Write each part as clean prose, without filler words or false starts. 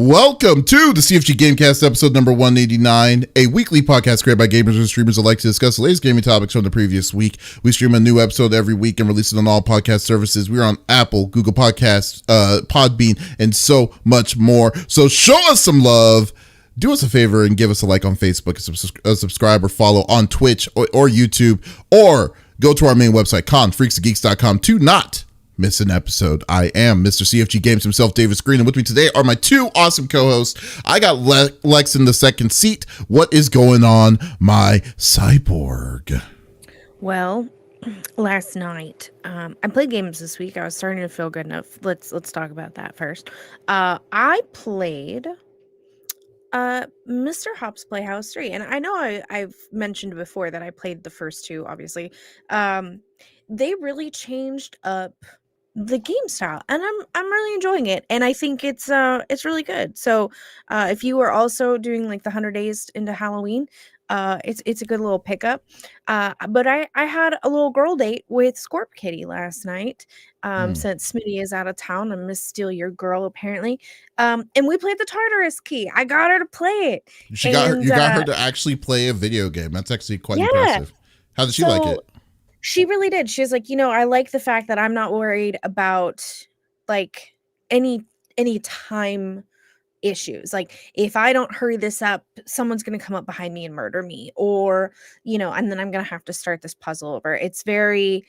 Welcome to the CFG Game Cast episode number 189, a weekly podcast created by gamers and streamers alike to discuss the latest gaming topics from the previous week. We stream a new episode every week and release it on all podcast services. We're on Apple, Google Podcasts, Podbean, and so much more. So show us some love. Do us a favor and give us a like on Facebook, a subscribe or follow on Twitch or YouTube, or go to our main website, confreaksandgeeks.com, to not miss an episode. I am Mr. CFG Games himself, Davis Green, and with me today are my two awesome co-hosts. I got Lex in the second seat. What is going on, my cyborg? Well, last night, I played games this week. I was starting to feel good enough. Let's talk about that first. I played Mr. Hop's Playhouse 3, and I know I've mentioned before that I played the first two, obviously. They really changed up the game style, and I'm really enjoying it, and I think it's really good. So if you are also doing like the 100 days into Halloween, it's a good little pickup. But I had a little girl date with Scorp Kitty last night, since Smitty is out of town and Miss Steal Your Girl apparently, and we played the Tartarus Key. I got her to play it. You got her to actually play a video game. That's actually quite impressive. How did she like it? She really did. She was like, I like the fact that I'm not worried about like any time issues. Like if I don't hurry this up, someone's going to come up behind me and murder me, or, and then I'm going to have to start this puzzle over. It's they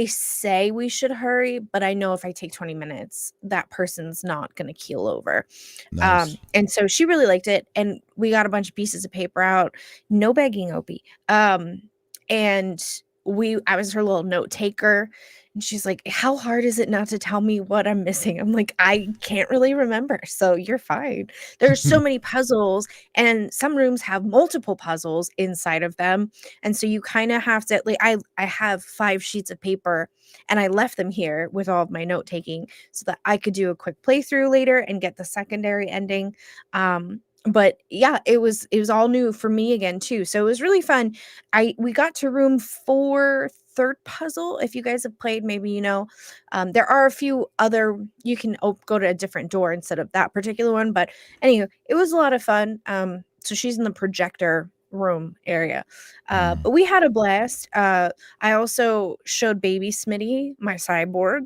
say we should hurry, but I know if I take 20 minutes, that person's not going to keel over. Nice. And so she really liked it. And we got a bunch of pieces of paper out. No begging, Opie. And I was her little note taker, and she's like, how hard is it not to tell me what I'm missing? I'm like, I can't really remember, so you're fine. There's so many puzzles, and some rooms have multiple puzzles inside of them, and so you kind of have to, like, I have 5 sheets of paper, and I left them here with all of my note taking so that I could do a quick playthrough later and get the secondary ending. But yeah, it was all new for me again too, so it was really fun. We got to room 4, third puzzle. If you guys have played, maybe there are a few other, you can go to a different door instead of that particular one, but anyway, it was a lot of fun. So she's in the projector room area, but we had a blast. I also showed baby Smitty my cyborg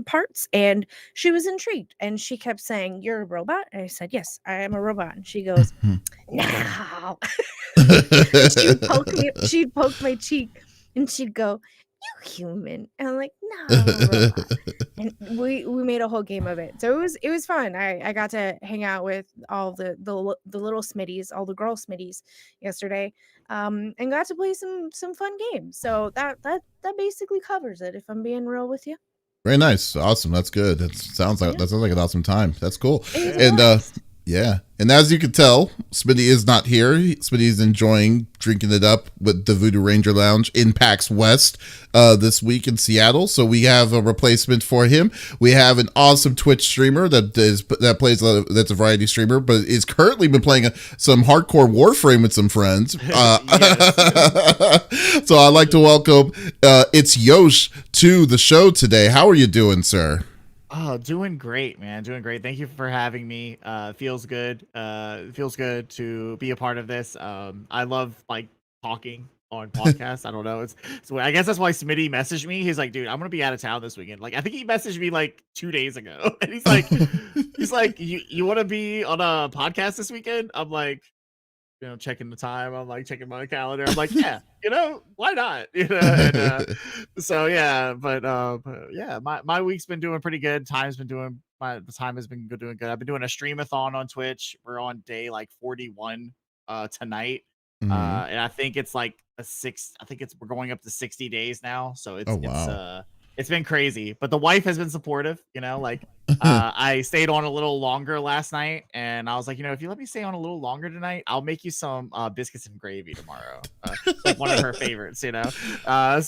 parts, and she was intrigued, and she kept saying, "You're a robot?" And I said, "Yes, I am a robot." And she goes, "No." She'd poke my cheek, and she'd go, "You human?" And I'm like, "No, I'm a robot." And we made a whole game of it, so it was fun. I got to hang out with all the little Smitties, all the girl Smitties yesterday, and got to play some fun games. So that basically covers it, if I'm being real with you. Very nice. Awesome. That's good. That sounds like an awesome time. That's cool. And yeah. And as you can tell, Smitty is not here. Smitty is enjoying drinking it up with the Voodoo Ranger Lounge in PAX West this week in Seattle. So we have a replacement for him. We have an awesome Twitch streamer that plays that's a variety streamer, but is currently been playing some hardcore Warframe with some friends. So I'd like to welcome it's Yosh to the show today. How are you doing, sir? Oh, doing great, man. Doing great. Thank you for having me. Feels good. Feels good to be a part of this. I love like talking on podcasts. I don't know. So I guess that's why Smitty messaged me. He's like, dude, I'm gonna be out of town this weekend. Like, I think he messaged me like 2 days ago, and he's like, you want to be on a podcast this weekend? I'm like, checking the time. I'm like checking my calendar. I'm like, yeah, why not? So yeah, but yeah, my week's been doing pretty good. The time has been doing good. I've been doing a streamathon on Twitch. We're on day like 41 tonight. And I think it's like we're going up to 60 days now. So it's been crazy, but the wife has been supportive, I stayed on a little longer last night, and I was like, if you let me stay on a little longer tonight, I'll make you some biscuits and gravy tomorrow. Like one of her favorites, So, I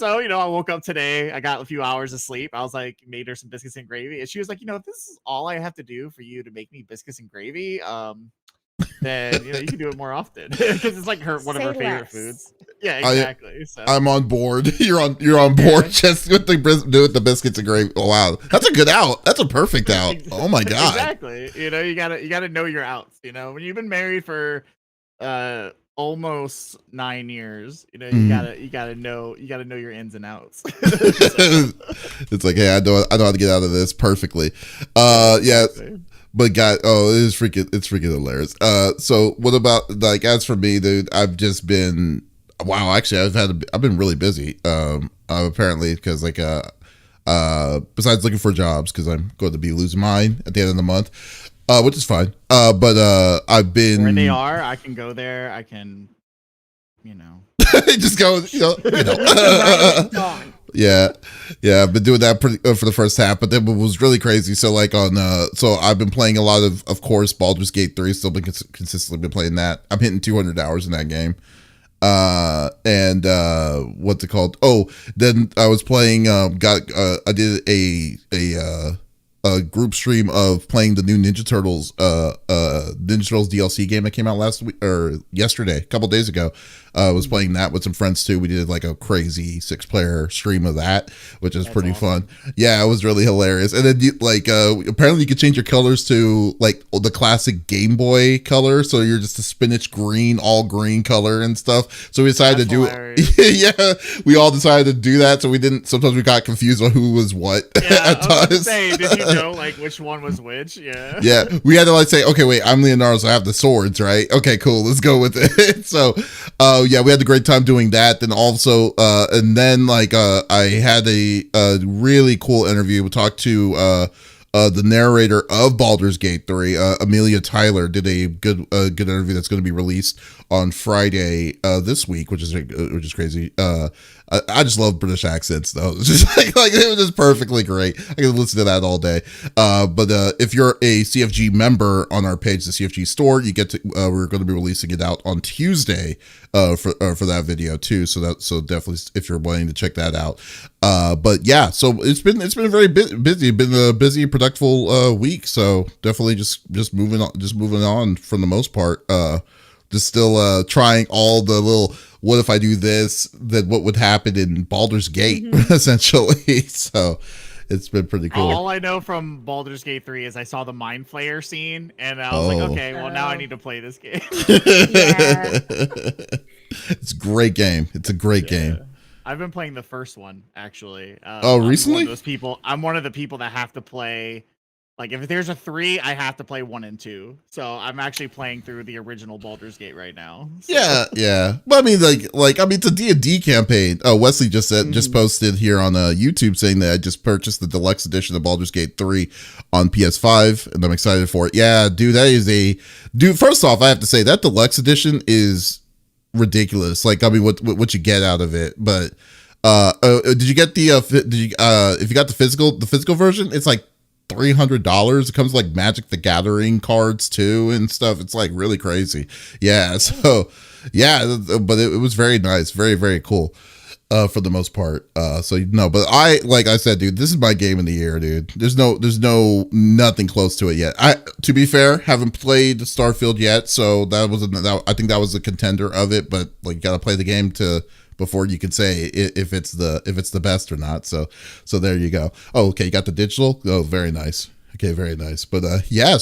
woke up today, I got a few hours of sleep. I was like, made her some biscuits and gravy. And she was like, if this is all I have to do for you to make me biscuits and gravy, then you can do it more often because it's like one of Say her favorite less. foods. Yeah, exactly. So I'm on board. You're on board. Yeah. Just with the biscuits and gravy. Oh wow, that's a good out. That's a perfect out. Oh my god. Exactly. You gotta know your outs. When you've been married for almost 9 years, you gotta know your ins and outs. So, It's like, hey, I know how to get out of this perfectly. Yeah. But God, it's freaking hilarious. So what about, like, as for me, dude, I've just been, wow, actually I've been really busy. Apparently, because like, besides looking for jobs, because I'm going to be losing mine at the end of the month, which is fine. But I've been, where they are, I can go there. I can, just go, Gone. Yeah, I've been doing that for the first half, but then it was really crazy. So like so I've been playing a lot of course, Baldur's Gate 3. Still been consistently been playing that. I'm hitting 200 hours in that game. And what's it called? Oh, then I was playing. I did a group stream of playing the new Ninja Turtles DLC game that came out last week or yesterday, a couple days ago. I was playing that with some friends too. We did like a crazy 6-player stream of that, which is pretty fun. Yeah, it was really hilarious. And then apparently you could change your colors to like the classic Game Boy color, so you're just a spinach green, all green color and stuff. So we decided to do it. Yeah, we all decided to do that. So we didn't. Sometimes we got confused on who was what. Yeah, I was say, did you know like which one was which? Yeah. Yeah, we had to like say, okay, wait, I'm Leonardo, so I have the swords, right? Okay, cool, let's go with it. So, yeah, we had a great time doing that. Then also, and then like, I had a really cool interview. We talked to the narrator of Baldur's Gate 3, Amelia Tyler, did a good interview that's going to be released on Friday this week, which is crazy. I just love British accents though. It's just like it was just perfectly great. I can listen to that all day. But if you're a CFG member on our page, the CFG store, you get to. We're going to be releasing it out on Tuesday for that video too. So definitely if you're wanting to check that out. But yeah, so it's been very busy. Been a busy, productive week. So definitely just moving on from the most part. Just still trying all the little, what if I do this, then what would happen in Baldur's Gate, essentially. So it's been pretty cool. All I know from Baldur's Gate 3 is I saw the Mind Flayer scene, and I was like, okay, well, now I need to play this game. Yeah. It's a great game. It's a great game. I've been playing the first one, actually. Recently? I'm one of the people that have to play. Like, if there's a 3, I have to play 1 and 2. So I'm actually playing through the original Baldur's Gate right now. So. Yeah. But I mean, it's a D&D campaign. Wesley just posted here on YouTube saying that I just purchased the deluxe edition of Baldur's Gate 3 on PS5, and I'm excited for it. Yeah, dude, that is first off, I have to say that deluxe edition is ridiculous. Like, I mean, what you get out of it, but did you get if you got the physical version, it's like $300. It comes with, like, Magic the Gathering cards too and stuff. It's like really crazy. Yeah. So yeah, but it was very nice, very, very cool for the most part. So no, but like I said, dude, this is my game of the year, dude. There's nothing close to it yet. To be fair, haven't played Starfield yet, so I think that was a contender of it, but like you gotta play the game before you can say if it's the best or not. So there you go. Oh, okay, you got the digital. Oh, very nice. Okay, very nice. But yeah.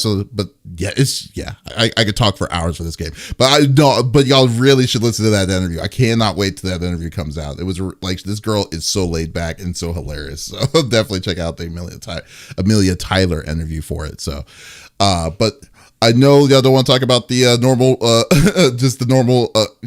I could talk for hours for this game. But y'all really should listen to that interview. I cannot wait till that interview comes out. It was like, this girl is so laid back and so hilarious. So definitely check out the Amelia Tyler interview for it. So, but I know y'all don't want to talk about the normal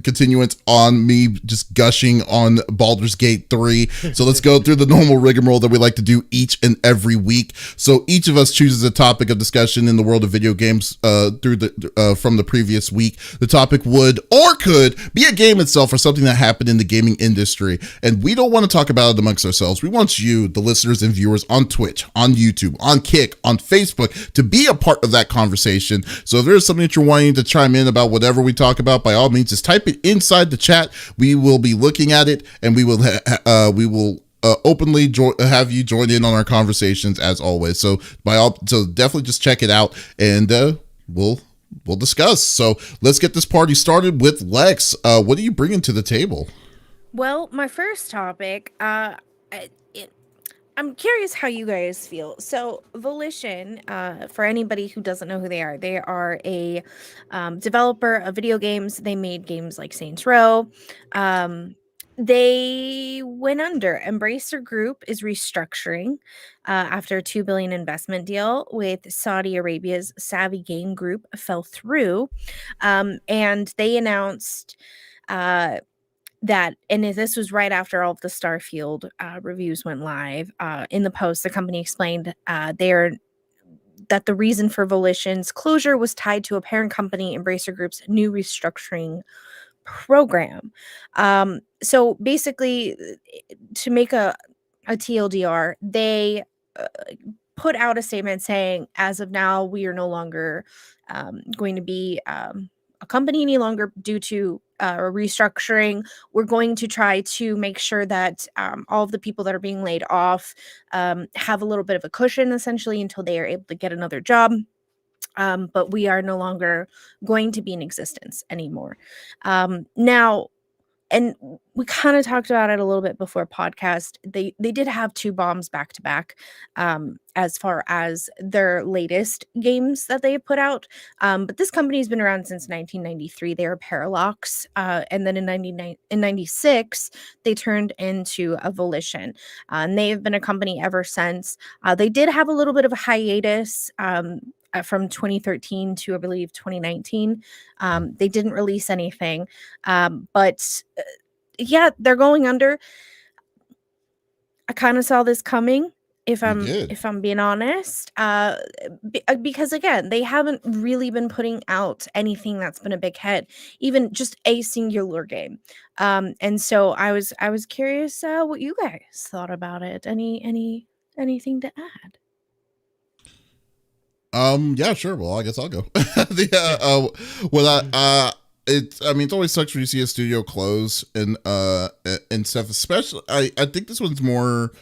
continuance on me just gushing on Baldur's Gate 3. So let's go through the normal rigmarole that we like to do each and every week. So each of us chooses a topic of discussion in the world of video games from the previous week. The topic would or could be a game itself or something that happened in the gaming industry. And we don't want to talk about it amongst ourselves. We want you, the listeners and viewers on Twitch, on YouTube, on Kick, on Facebook, to be a part of that conversation. So if there's something that you're wanting to chime in about whatever we talk about, by all means, just type it inside the chat. We will be looking at it, and we will openly have you join in on our conversations as always. So definitely just check it out, and we'll we'll discuss. So let's get this party started with Lex. What are you bringing to the table? Well, my first topic, I- it, I'm curious how you guys feel. So, Volition, for anybody who doesn't know who they are a developer of video games. They made games like Saints Row. They went under. Embracer Group is restructuring after a $2 billion investment deal with Saudi Arabia's Savvy Game Group fell through, and they announced. And this was right after all of the Starfield reviews went live. In the post, the company explained that the reason for Volition's closure was tied to a parent company, Embracer Group's new restructuring program. So basically, to make a TLDR, they uh, put out a statement saying, as of now, we are no longer going to be a company any longer due to restructuring. We're going to try to make sure that all of the people that are being laid off have a little bit of a cushion, essentially, until they are able to get another job. But we are no longer going to be in existence anymore. Now, and we kind of talked about it a little bit before podcast. They did have two bombs back to back, as far as their latest games that they put out. But this company has been around since 1993. They were Parallax, and then in 96 they turned into a Volition, and they have been a company ever since. They did have a little bit of a hiatus. From 2013 to I believe 2019, they didn't release anything, but yeah, they're going under. I kind of saw this coming, if You I'm did. if I'm being honest. Because again, they haven't really been putting out anything that's been a big hit, even just a singular game. And so I was curious what you guys thought about it. Anything to add? Yeah, sure. Well, I guess I'll go. I mean, it always sucks when you see a studio close and stuff. Especially, I think this one's more.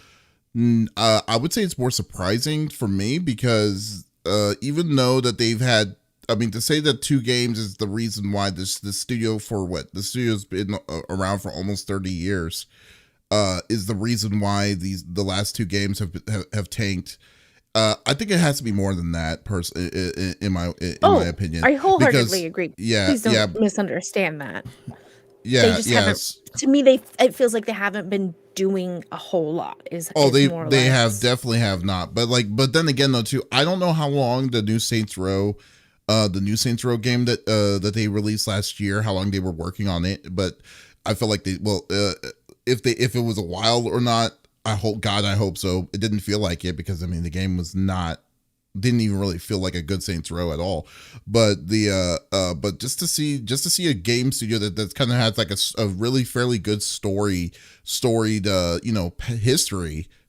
I would say it's more surprising for me because even though that they've had, I mean, to say that two games is the reason why the studio for what the studio's been around for almost 30 years, is the reason why the last two games have tanked. I think it has to be more than that, in my opinion. I wholeheartedly Because agree. yeah, Please don't misunderstand that. They yeah, just haven't. yes. To me, it feels like they haven't been doing a whole lot. Oh, Is they more or they have less. definitely have not. But then again though too, I don't know how long the new Saints Row game that they released last year, how long they were working on it. But I feel like if it was a while or not, I hope so. It didn't feel like it because I mean the game was not didn't even really feel like a good Saints Row at all. But but just to see a game studio that kind of has like a really fairly good storied history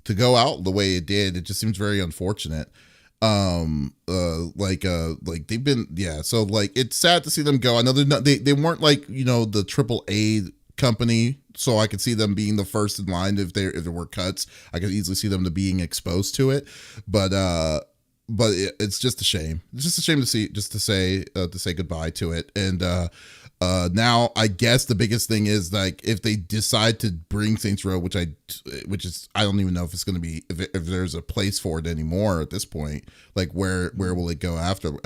to go out the way it did, it just seems very unfortunate. Like they've been, yeah, so like it's sad to see them go. I know they weren't like, the AAA company, so I could see them being the first in line if there were cuts. I could easily see them to being exposed to it, but it's just a shame. It's just a shame to see, just to say goodbye to it. And now I guess the biggest thing is like if they decide to bring Saints Row, which is I don't even know if it's going to be if there's a place for it anymore at this point. Like where will it go afterwards?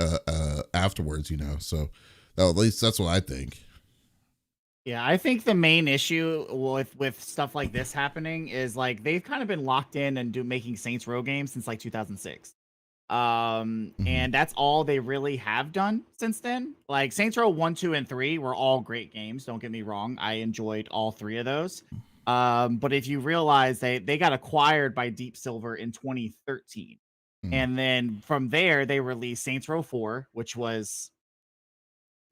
So at least that's what I think. Yeah, I think the main issue with stuff like this happening is like they've kind of been locked in and making Saints Row games since like 2006. Mhm. And that's all they really have done since then. Like Saints Row 1, 2, and 3 were all great games, don't get me wrong. I enjoyed all three of those. But if you realize they got acquired by Deep Silver in 2013. Mhm. And then from there they released Saints Row 4, which was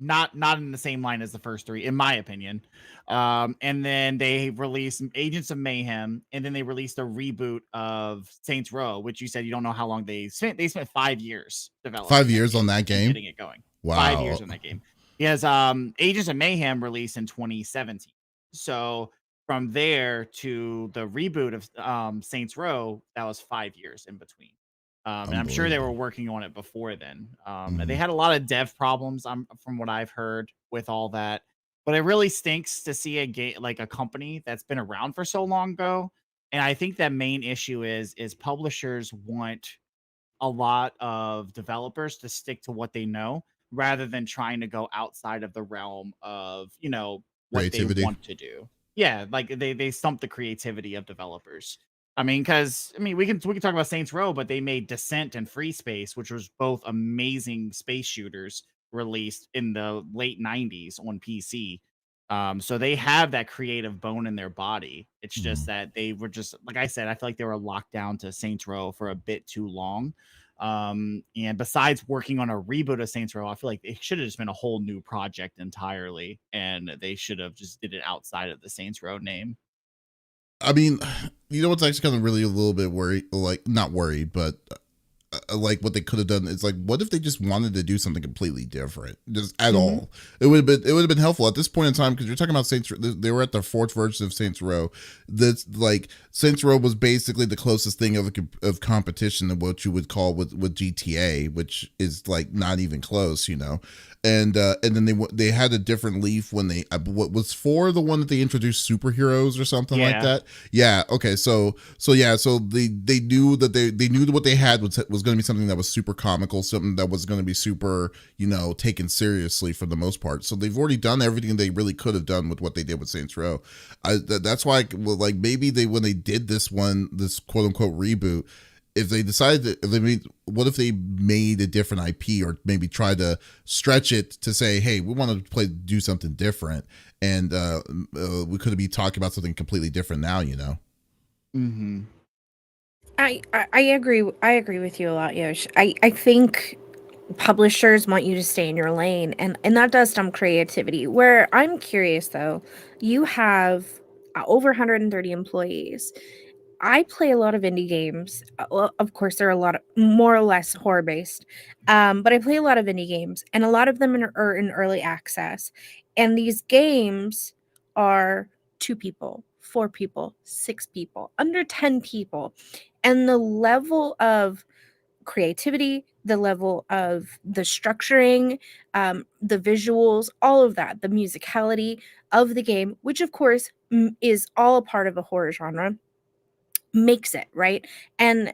not in the same line as the first three, in my opinion. And then they released Agents of Mayhem, and then they released a reboot of Saints Row, which you said you don't know how long they spent. They spent 5 years developing 5 years on that and game. getting it going. 5 years Wow. on that game. Because Agents of Mayhem released in 2017. So from there to the reboot of Saints Row, that was 5 years in between. And I'm sure they were working on it before then. They had a lot of dev problems, from what I've heard, with all that. But it really stinks to see a game like a company that's been around for so long go. And I think that main issue is publishers want a lot of developers to stick to what they know rather than trying to go outside of the realm of, what they Creativity. want to do. Yeah, like they stump the creativity of developers. We can talk about Saints Row, but they made Descent and Free Space, which was both amazing space shooters released in the late 90s on PC. So they have that creative bone in their body. It's just that they were just, like I said, I feel like they were locked down to Saints Row for a bit too long. And besides working on a reboot of Saints Row, I feel like it should have just been a whole new project entirely, and they should have just did it outside of the Saints Row name. I mean, you know what's actually kind of really a little bit worried, like not worried, but like what they could have done is like, what if they just wanted to do something completely different, just at all? It would have been helpful at this point in time, because you're talking about Saints. They were at the fourth version of Saints Row. That's like Saints Row was basically the closest thing of competition to what you would call with GTA, which is like not even close, And then they had a different leaf when they what was for the one that they introduced superheroes or something like that. Yeah. Okay. So they knew that they knew that what they had was going to be something that was super comical, something that was going to be super, taken seriously for the most part. So they've already done everything they really could have done with what they did with Saints Row. That's why, like, maybe when they did this quote unquote reboot, if they decided what if they made a different IP, or maybe try to stretch it to say, hey, we want to do something different, and we could be talking about something completely different now, Mm-hmm. I agree. I agree with you a lot, Yosh. I think publishers want you to stay in your lane, and that does stump creativity. Where I'm curious though, you have over 130 employees. I play a lot of indie games. Well, of course, there are a lot of more or less horror based, but I play a lot of indie games, and a lot of them are in early access. And these games are 2 people, 4 people, 6 people, under 10 people, and the level of creativity, the level of the structuring, the visuals, all of that, the musicality of the game, which of course is all a part of the horror genre, makes it, right? And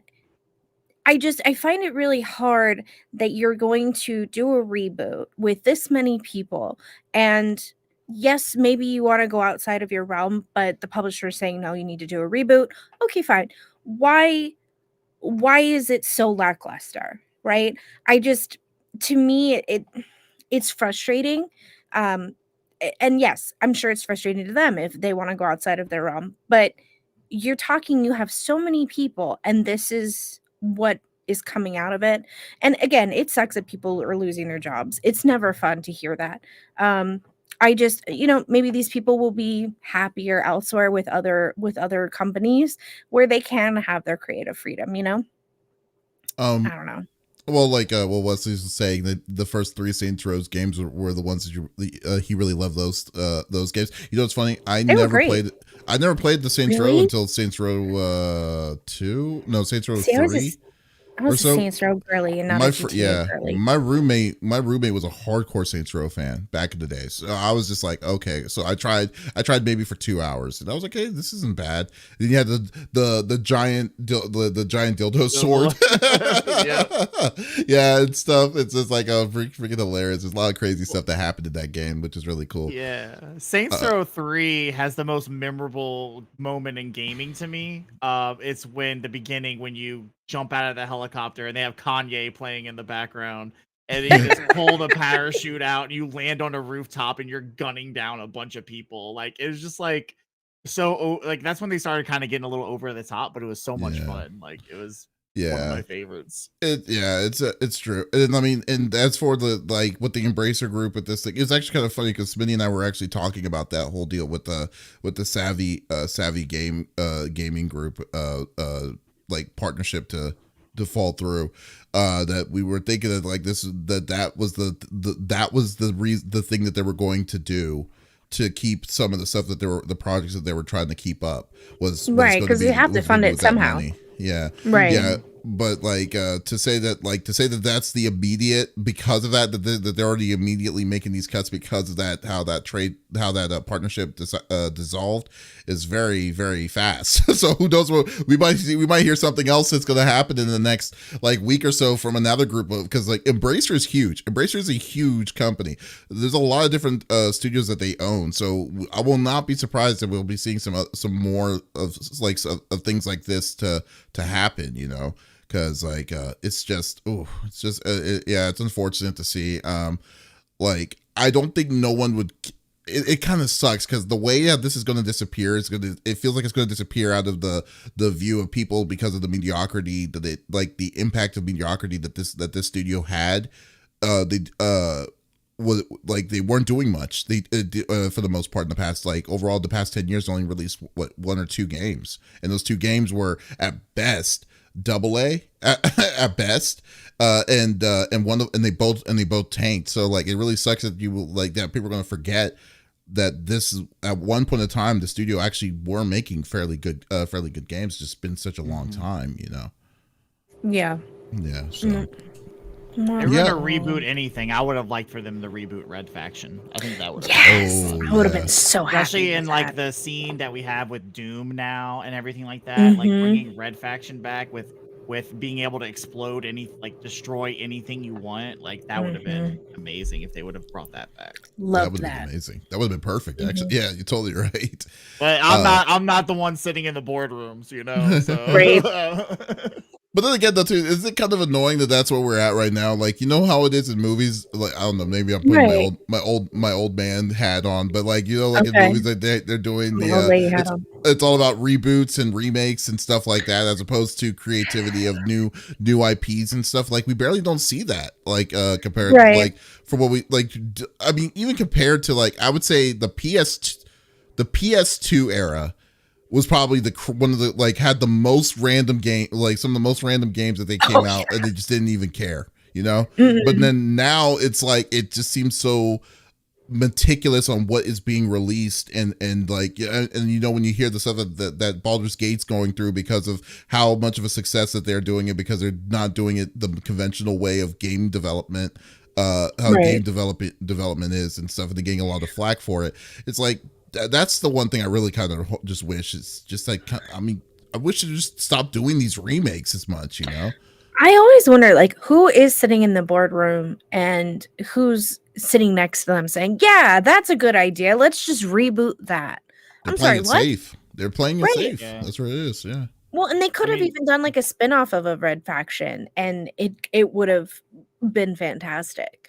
I find it really hard that you're going to do a reboot with this many people, and yes, maybe you want to go outside of your realm, but the publisher is saying no, you need to do a reboot. Okay, fine. Why is it so lackluster, right? I just To me it's frustrating. Um and yes, I'm sure it's frustrating to them if they want to go outside of their realm, but you have so many people, and this is what is coming out of it. And again, it sucks that people are losing their jobs. It's never fun to hear that. I just, maybe these people will be happier elsewhere with other companies where they can have their creative freedom. I don't know. Well, like Wesley was saying, that the first 3 Saints Row games were the ones that he really loved those games. It's funny. They were great. I never played the Saints Row Really? until Saints Row 2. No, Saints Row See, 3. I was so a Saints Row girly and not a GTA girly. my roommate was a hardcore Saints Row fan back in the day. So I was just like, okay. So I tried maybe for 2 hours, and I was like, hey, this isn't bad. Then you had the giant dildo sword. Yeah, and stuff. It's just like freaking hilarious. There's a lot of crazy stuff that happened in that game, which is really cool. Yeah, Saints Row 3 has the most memorable moment in gaming to me. It's when you jump out of the helicopter and they have Kanye playing in the background, and you just pull the parachute out and you land on a rooftop and you're gunning down a bunch of people. Like, it was just like that's when they started kind of getting a little over the top, but it was so much fun. Like, it was one of my favorites. It's true. And I mean, and as for the with the Embracer group with this thing, it's actually kind of funny because Smitty and I were actually talking about that whole deal with the savvy gaming group like partnership to fall through. That we were thinking that like that was the thing that they were going to do to keep some of the stuff that the projects that they were trying to keep up was right, because you have to fund it somehow. Yeah. Right. Yeah. but like to say that that's the immediate because of that they're already immediately making these cuts because of that how that partnership dissolved is very very fast. So who knows what we might hear something else that's going to happen in the next like week or so from another group because like Embracer is huge. Embracer is a huge company. There's a lot of different studios that they own, so I will not be surprised if we'll be seeing some more of of things like this to happen, you know, because like it's just yeah, it's unfortunate to see. Like I don't think no one would. It kind of sucks because the way that this is going to disappear it feels like it's going to disappear out of the view of people because of the mediocrity that the impact of mediocrity that this studio had. They was like they weren't doing much. They for the most part in the past, like overall the past 10 years only released one or two games, and those two games were at best AA at best, and they both tanked. So like it really sucks that that people are going to forget that this at one point in time the studio actually were making fairly good games. It's just been such a long time, you know. Yeah. So If we're gonna reboot anything, I would have liked for them to reboot Red Faction. I think that would have I would have been so happy. Especially in like the scene that we have with Doom now and everything like that. Like bringing Red Faction back with being able to explode destroy anything you want. Like that would have been amazing if they would have brought that back. That would have been amazing. That would have been perfect. Actually, yeah, you're totally right. But I'm not the one sitting in the boardrooms, you know. So. Right. But then again, though, too, is it kind of annoying that that's where we're at right now? Like, you know how it is in movies. Like, I don't know, maybe I'm putting my old man hat on, but like, you know, like in movies, they're doing it's all about reboots and remakes and stuff like that, as opposed to creativity of new IPs and stuff. Like, we barely don't see that. Like, compared to, like for what we like. I mean, even compared to like, I would say the PS2 era was probably one of the like had the most random game, like some of the most random games that they came out and they just didn't even care, you know. But then now it's like it just seems so meticulous on what is being released and like and you know when you hear the stuff that Baldur's Gate's going through because of how much of a success that they're doing it because they're not doing it the conventional way of game development, game development is and stuff, and they're getting a lot of flack for it. It's like that's the one thing I really kind of just wish is just like, I mean, I wish to just stop doing these remakes as much, you know? I always wonder, like, who is sitting in the boardroom and who's sitting next to them saying, yeah, that's a good idea. Let's just reboot that. They're playing it safe. They're playing it safe. Yeah. That's what it is. Yeah. Well, and they could have even done like a spinoff of a Red Faction and it would have been fantastic.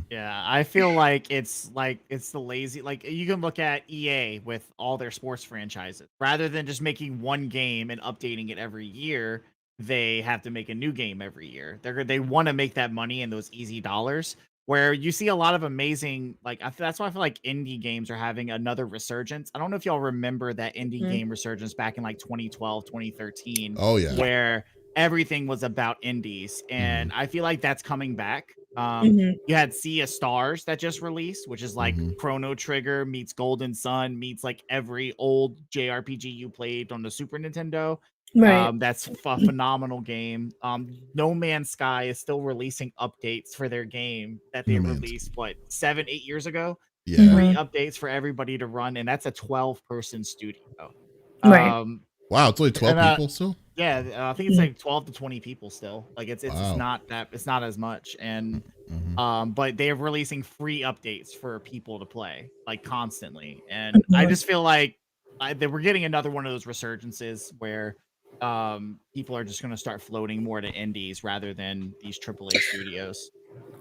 Yeah, I feel like it's the lazy, like you can look at EA with all their sports franchises. Rather than just making one game and updating it every year, they have to make a new game every year. They want to make that money and those easy dollars. Where you see a lot of amazing, like that's why I feel like indie games are having another resurgence. I don't know if y'all remember that indie game resurgence back in like 2012, 2013. Oh yeah, where everything was about indies, and I feel like that's coming back. You had Sea of Stars that just released, which is like Chrono Trigger meets Golden Sun meets like every old JRPG you played on the Super Nintendo. Right. That's a phenomenal game. No Man's Sky is still releasing updates for their game that they released 7-8 years ago. Yeah. 3 updates for everybody to run, and that's a 12-person studio. Right. Wow, it's only 12 people still? Yeah, I think it's like 12 to 20 people still. Like it's not as much. And but they're releasing free updates for people to play like constantly. And I just feel like we're getting another one of those resurgences where people are just going to start floating more to indies rather than these AAA studios.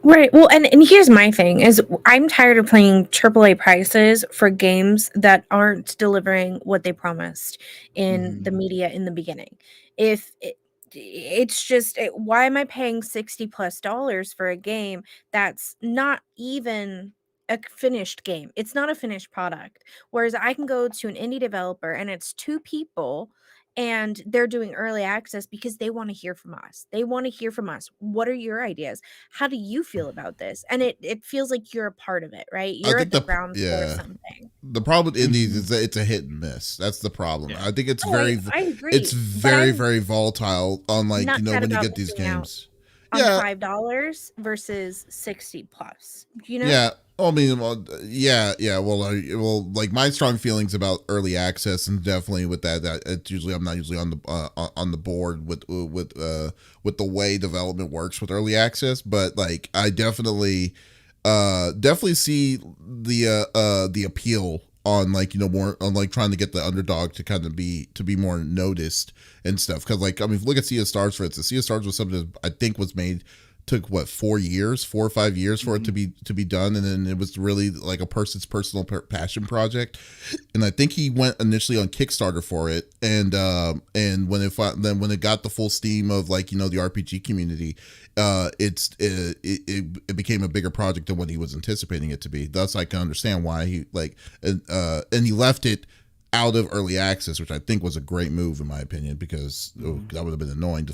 Right. Well, and here's my thing is I'm tired of paying AAA prices for games that aren't delivering what they promised in the media in the beginning. It's just why am I paying $60+ for a game that's not even a finished game? It's not a finished product. Whereas I can go to an indie developer and it's 2 people and they're doing early access because they want to hear from us. They want to hear from us. What are your ideas? How do you feel about this? And it feels like you're a part of it, right? You're at the ground floor of something. The problem with indies is that it's a hit and miss. That's the problem. Yeah. I think it's I agree. it's but very I'm very volatile on like not sad when you about get these missing out games. on Yeah, $5 versus 60 plus. You know? yeah. I mean, well, yeah, yeah. Well, like my strong feelings about early access, and definitely with that it's usually I'm not usually on the board with the way development works with early access, but like I definitely see the appeal on like more on like trying to get the underdog to kind of be more noticed and stuff, because like I mean look at Sea of Stars for instance. Sea of Stars was something that I think was made took what 4 or 5 years for it to be done, and then it was really like a person's personal passion project, and I think he went initially on Kickstarter for it, and when it got the full steam of like the RPG community, it became a bigger project than what he was anticipating it to be. Thus I can understand why he and he left it out of early access, which I think was a great move in my opinion, because that would have been annoying to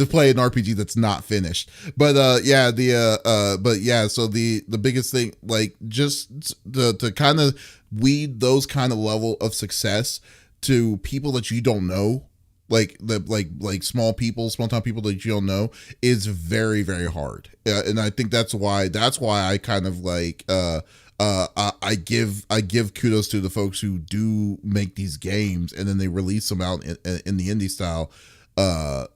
play an RPG that's not finished. But so the biggest thing, like just to kind of weed those kind of level of success to people that you don't know, like small town people that you don't know, is very very hard, and I think that's why I kind of like I give kudos to the folks who do make these games and then they release them out in the indie style, or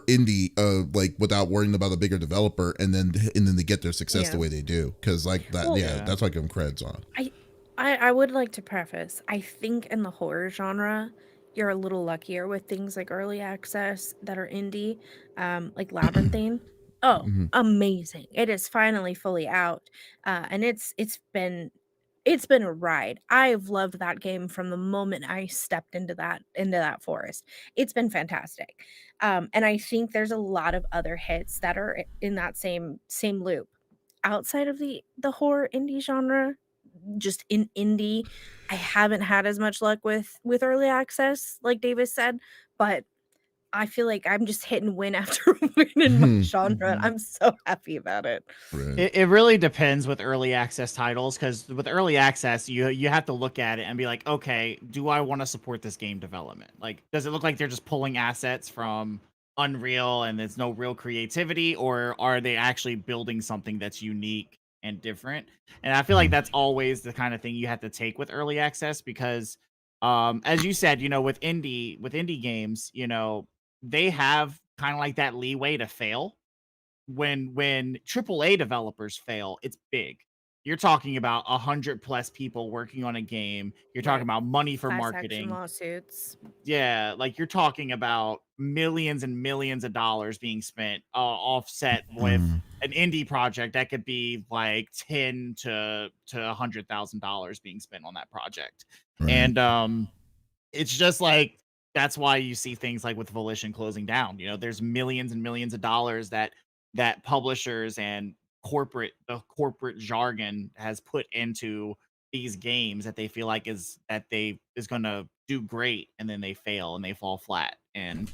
indie, like without worrying about a bigger developer, and then they get their success the way they do, because like that. Well, that's why I give them creds on. I would like to preface, I think in the horror genre you're a little luckier with things like early access that are indie, like Labyrinthine. Oh, amazing. It is finally fully out. And it's been a ride. I've loved that game from the moment I stepped into that forest. It's been fantastic. And I think there's a lot of other hits that are in that same loop. Outside of the horror indie genre, just in indie, I haven't had as much luck with early access, like Davis said, but I feel like I'm just hitting win after win in my genre. I'm so happy about it. Right. It really depends with early access titles, because with early access, you have to look at it and be like, okay, do I want to support this game development? Like, does it look like they're just pulling assets from Unreal and there's no real creativity, or are they actually building something that's unique and different? And I feel like that's always the kind of thing you have to take with early access, because as you said, with indie games, they have kind of like that leeway to fail. When AAA developers fail, it's big. You're talking about 100+ people working on a game. You're talking about money for Class action marketing. lawsuits. Yeah, like you're talking about millions and millions of dollars being spent, offset with an indie project that could be like $10 to $100,000 being spent on that project. Right. And it's just like, that's why you see things like with Volition closing down. There's millions and millions of dollars that publishers and the corporate jargon has put into these games that they feel like is going to do great, and then they fail and they fall flat. And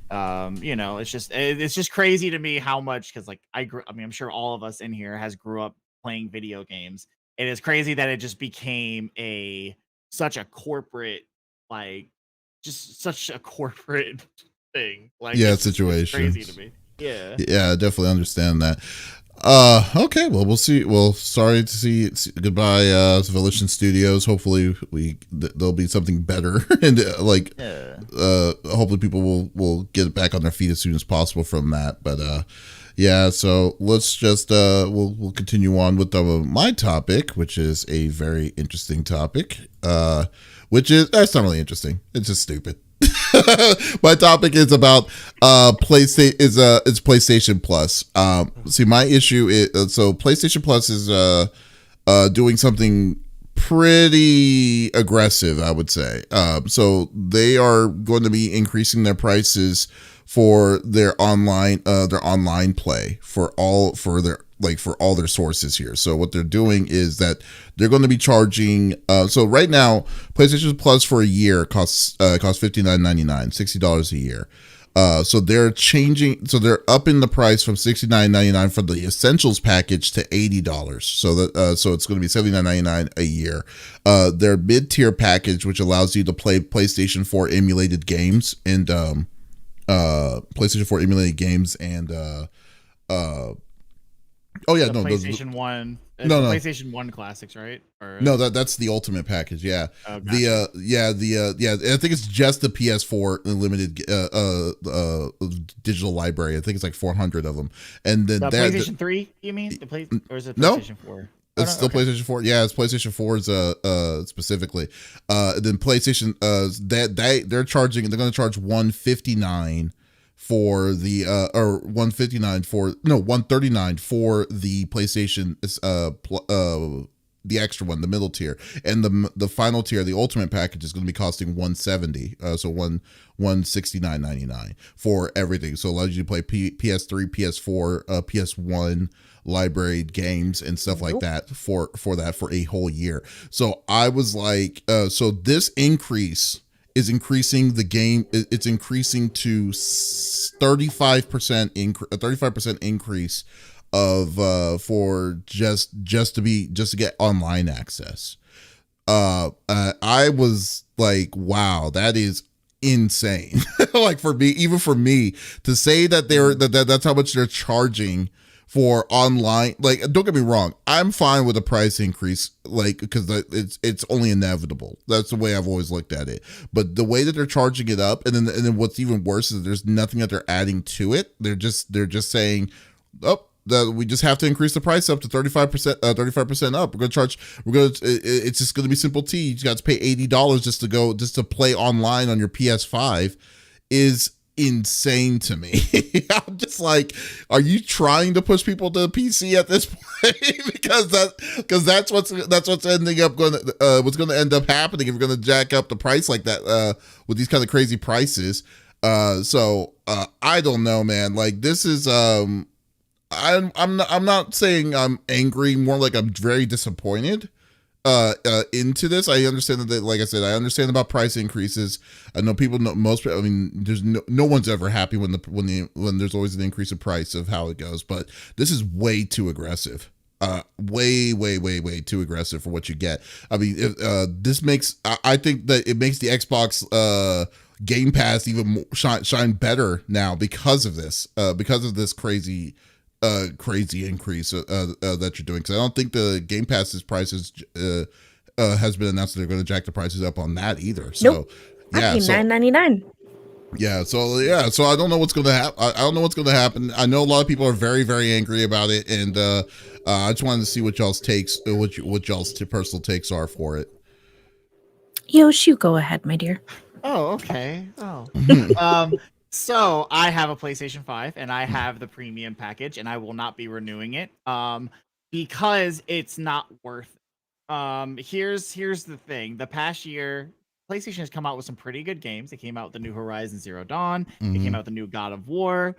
it's just crazy to me how much, because like I mean, I'm sure all of us in here has grew up playing video games. It is crazy that it just became such a corporate, like just such a corporate thing. Like, it's crazy to me. Yeah, I definitely understand that. Okay, well, we'll see. Well, sorry to see goodbye to Volition Studios. Hopefully there'll be something better, and hopefully people will get back on their feet as soon as possible from that. But so let's just we'll continue on with my topic, which is a very interesting topic, which is that's not really interesting, it's just stupid. My topic is about PlayStation Plus. See, my issue is, so PlayStation Plus is doing something pretty aggressive, I would say. So they are going to be increasing their prices for their online play for all their sources here. So what they're doing is that they're going to be charging. So right now, PlayStation Plus for a year costs $59.99, $60 a year. So they're changing. So they're upping the price from $69.99 for the Essentials package to $80. So that so it's going to be $79.99 a year. Their mid-tier package, which allows you to play PlayStation 4 emulated games and PlayStation 4 emulated games and oh yeah, no, PlayStation 1. No, no. PlayStation 1 classics, right? Or no, that's the ultimate package. Yeah, oh, gotcha. I think it's just the PS4 limited digital library. I think it's like 400 of them. And then the PlayStation 3, you mean? Or is it PlayStation 4? It's still okay. PlayStation 4. Yeah, it's PlayStation 4's specifically. Then PlayStation they're charging. They're going to charge $159 for the or $159 for $139 for the PlayStation the extra one, the middle tier, and the final tier, the ultimate package, is going to be costing $170, so $169.99 for everything. So it allows you to play PS3, PS4, PS1 library games and stuff like that for a whole year. So I was like, so this increase is increasing the game. It's increasing to 35% increase of for just to get online access. I was like, wow, that is insane. Like for me to say that that's how much they're charging for online. Like, don't get me wrong, I'm fine with a price increase, like, because it's only inevitable. That's the way I've always looked at it. But the way that they're charging it up, and then what's even worse is there's nothing that they're adding to it. They're just saying, oh, that we just have to increase the price up to 35% up. It's just going to be simple T. You just got to pay $80 just to play online on your PS5 is insane to me. I'm just like, are you trying to push people to the PC at this point? because that's what's ending up what's going to end up happening if you're going to jack up the price like that with these kind of crazy prices. So I don't know, man. Like, this is I'm not saying I'm angry, more like I'm very disappointed into this. I understand that, like I said, I understand about price increases. I know people know I mean, there's no one's ever happy when there's always an increase in price of how it goes, but this is way too aggressive. Way too aggressive for what you get. I mean, this makes, I think that it makes the Xbox Game Pass even more shine better now because of this crazy increase that you're doing. Because I don't think the Game Pass's prices has been announced that they're going to jack the prices up on that either. So nope. Yeah, $9.99. Yeah, so I don't know what's going to happen. I don't know what's going to happen. I know a lot of people are very, very angry about it, and I just wanted to see what y'all's takes, what y'all's personal takes are for it. Yosh, you go ahead, my dear. Oh, okay. Oh, so I have a PlayStation 5 and I have the premium package, and I will not be renewing it because it's not worth it. Here's the thing. The past year, PlayStation has come out with some pretty good games. They came out with the new Horizon Zero Dawn. They came out with the new God of War,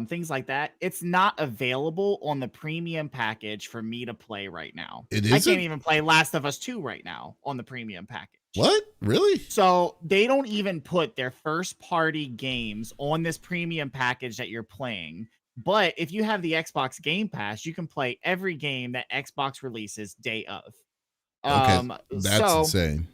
things like that. It's not available on the premium package for me to play right now. I can't even play Last of Us 2 right now on the premium package. What? Really? So they don't even put their first party games on this premium package that you're playing. But if you have the Xbox Game Pass, you can play every game that Xbox releases day of. Okay, that's insane.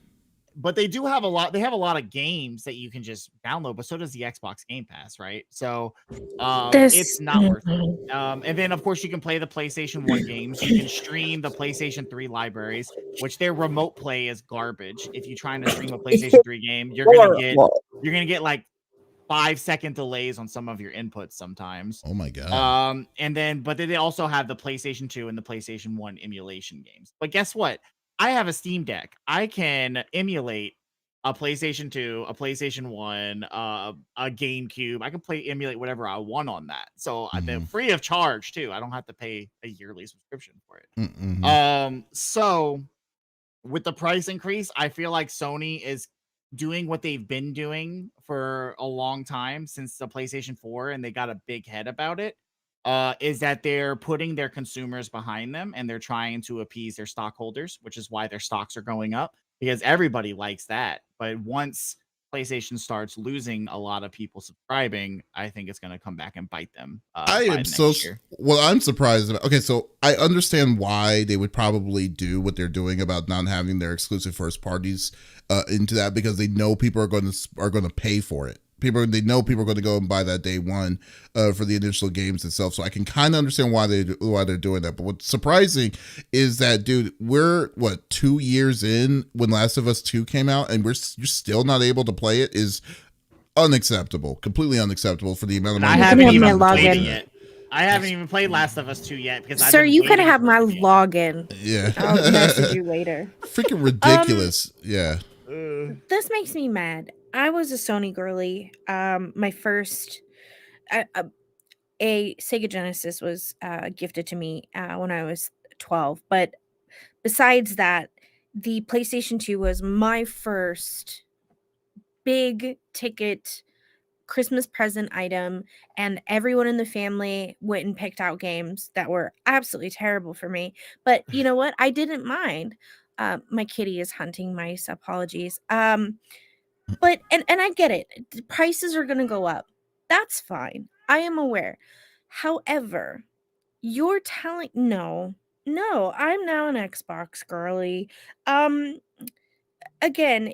But they do have a lot. They have a lot of games that you can just download, but so does the Xbox Game Pass, right? So it's not worth it. And then, of course, you can play the PlayStation 1 games. You can stream the PlayStation 3 libraries, which their remote play is garbage. If you're trying to stream a PlayStation 3 game, you're gonna get like 5-second delays on some of your inputs sometimes. Oh my god. But then they also have the PlayStation 2 and the PlayStation 1 emulation games. But guess what? I have a Steam Deck. I can emulate a PlayStation 2, a PlayStation 1, a GameCube. I can emulate whatever I want on that. So they're free of charge too. I don't have to pay a yearly subscription for it. So with the price increase, I feel like Sony is doing what they've been doing for a long time since the PlayStation 4, and they got a big head about it. Is that they're putting their consumers behind them, and they're trying to appease their stockholders, which is why their stocks are going up, because everybody likes that. But once PlayStation starts losing a lot of people subscribing, I think it's going to come back and bite them I by am next year. well. I'm surprised about. Okay, so I understand why they would probably do what they're doing about not having their exclusive first parties into that, because they know people are going to pay for it. They know people are going to go and buy that day one for the initial games itself. So I can kind of understand why they're doing that. But what's surprising is that, dude, we're 2 years in when Last of Us 2 came out, and you're still not able to play it is unacceptable, completely unacceptable for the amount of money. I haven't even my played it login. yet. I haven't even played Last of Us 2 yet because Sir, you could have my login. Yeah, I'll message you later. Freaking ridiculous. Yeah. This makes me mad. I was a Sony girly. My first a Sega Genesis was gifted to me when I was 12. But besides that, the PlayStation 2 was my first big ticket Christmas present item, and everyone in the family went and picked out games that were absolutely terrible for me. But you know what? I didn't mind. My kitty is hunting mice. Apologies. But and I get it. The prices are going to go up. That's fine. I am aware. However, you're telling no, I'm now an Xbox girly. Um, again,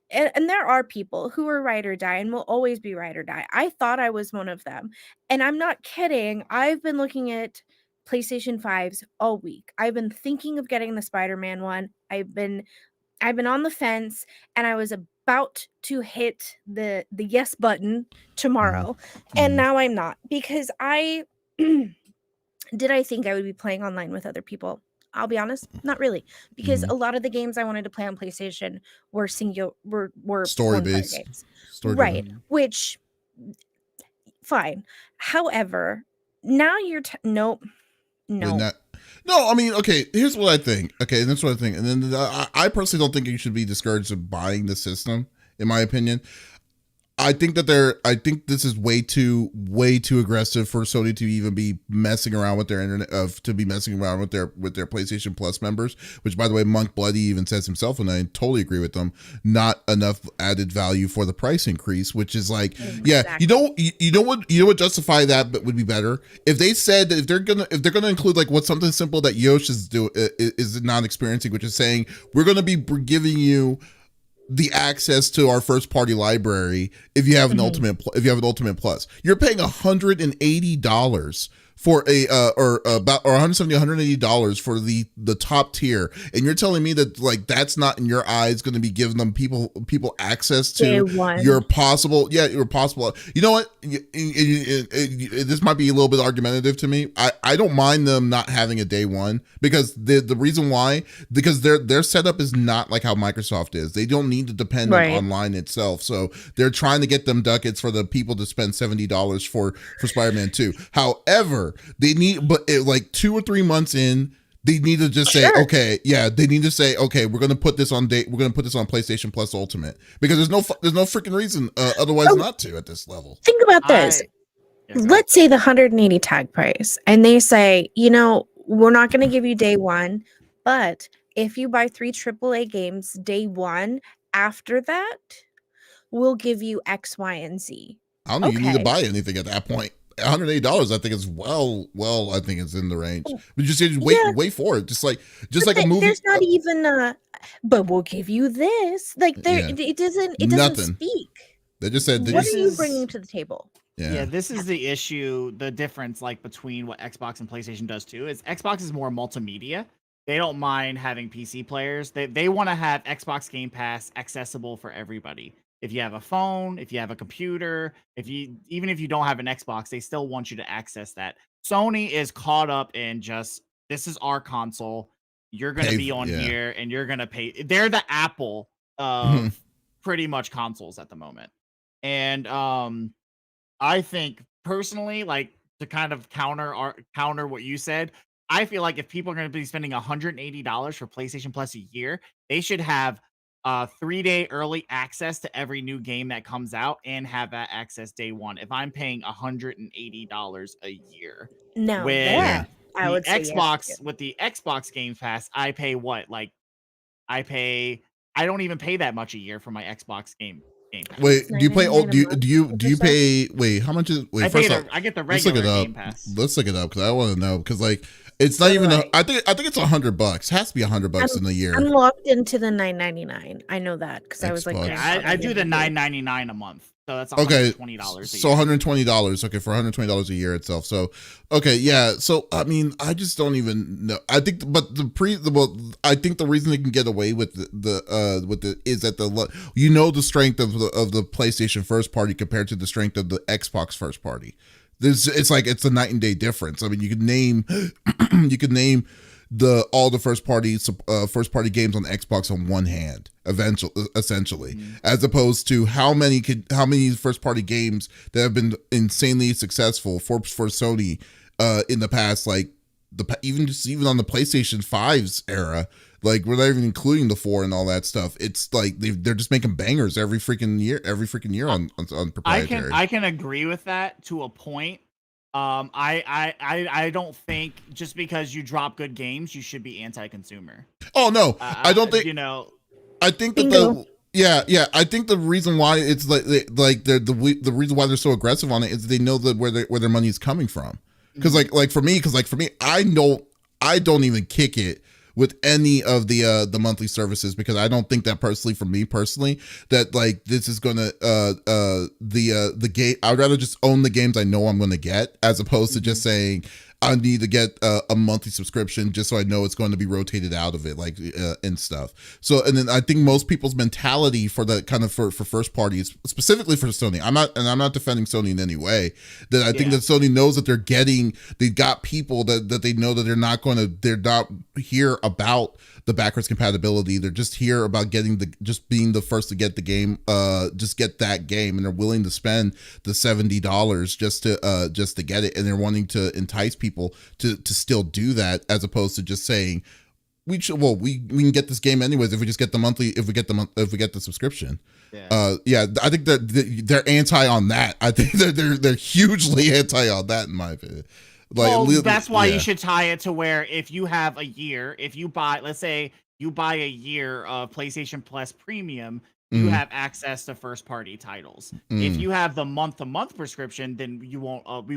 and there are people who are ride or die and will always be ride or die. I thought I was one of them. And I'm not kidding. I've been looking at PlayStation 5s all week. I've been thinking of getting the Spider-Man one. I've been on the fence, and I was about to hit the yes button tomorrow. And now I'm not, because I did I think I would be playing online with other people? I'll be honest, not really, because a lot of the games I wanted to play on PlayStation were Story one-player based. games. Story Right, driven. which fine. However, now you're nope. No. No, I mean, okay, here's what I think. Okay, that's what I think. And then I personally don't think you should be discouraged of buying the system, in my opinion. I think this is way too aggressive for Sony to even be messing around with their to be messing around with their PlayStation Plus members, which, by the way, Monk Bloody even says himself, and I totally agree with them, not enough added value for the price increase, which is like, yeah, you know what justify that, but would be better if they said that if they're gonna include like what's something simple that Yosh is not experiencing, which is saying we're gonna be giving you the access to our first party library if you have an ultimate plus. You're paying $180 for or $170 $180 for the top tier, and you're telling me that like that's not in your eyes going to be giving them people access to your possible you know what, this might be a little bit argumentative to me. I don't mind them not having a day one, because the reason why, because their setup is not like how Microsoft is. They don't need to depend on online itself, so they're trying to get them ducats for the people to spend $70 for Spider-Man 2. However, they need, but like 2 or 3 months in, they need to just say, okay, we're gonna put this on PlayStation Plus Ultimate, because there's no freaking reason otherwise not to at this level. Think about this. Let's say the 180 tag price, and they say, we're not going to give you day one, but if you buy 3 AAA games day one, after that, we'll give you X, Y, and Z. I don't think you need to buy anything at that point. $180, I think is I think it's in the range. But just wait for it. Just like a movie. There's not even but we'll give you this. Like it doesn't speak. They just said, what are you bringing to the table? Yeah, this is the issue. The difference, like between what Xbox and PlayStation does too, is Xbox is more multimedia. They don't mind having PC players. They want to have Xbox Game Pass accessible for everybody. If you have a phone, if you have a computer, even if you don't have an Xbox, they still want you to access that. Sony is caught up in just, this is our console. You're going to be on here and you're going to pay. They're the Apple of pretty much consoles at the moment. And I think personally, like, to kind of counter what you said, I feel like if people are going to be spending $180 for PlayStation Plus a year, they should have 3-day early access to every new game that comes out and have that access day one. If I'm paying $180 a year, no, with I would say Xbox, yes. with the Xbox Game Pass, I pay what? Like, I don't even pay that much a year for my Xbox game Game Pass. Wait, do you play old? Do you $9.99 pay? Wait, how much is? Wait, I get the let's look regular it up. Game Pass. Let's look it up because I want to know because like it's not So even. do I. I think it's $100. It has to be $100 in a year. I'm locked into the $9.99. I know that because I was like, Xbox. Yeah, I do the $9.99 a month. So that's Okay, $120 a so year. $120. Okay, for $120 a year itself. So, okay, yeah. So I mean, I just don't even know. I think, but I think the reason they can get away with the is that the strength of the PlayStation first party compared to the strength of the Xbox first party. It's like it's a night and day difference. I mean, you could name all the first party games on Xbox on one hand essentially, as opposed to how many first party games that have been insanely successful for Sony in the past, like even on the PlayStation 5's era, like we're not even including the 4 and all that stuff. It's like they're just making bangers every freaking year on proprietary. I can agree with that to a point. I don't think just because you drop good games, you should be anti-consumer. Oh no, I don't think. I think that I think the reason why it's the reason why they're so aggressive on it is they know that where their money is coming from. Because like for me, I don't even kick it with any of the monthly services because I don't think that for me personally that like this is gonna the game. I'd rather just own the games I know I'm gonna get as opposed to just saying I need to get a monthly subscription just so I know it's going to be rotated out of it, like and stuff. So, and then I think most people's mentality for that kind of for first parties, specifically for Sony. I'm not defending Sony in any way. That I think that Sony knows that they've got people that they know that they're not here about the backwards compatibility. They're just here about just being the first to get the game, just get that game, and they're willing to spend the $70 just to get it, and they're wanting to entice people to still do that as opposed to just saying we can get this game anyways if we just get the subscription. I think that they're anti on that. I think that they're hugely anti on that in my opinion. That's why you should tie it to where if you have a year, if you buy, let's say you buy a year of PlayStation Plus Premium, you have access to first party titles. If you have the month-to-month prescription, then we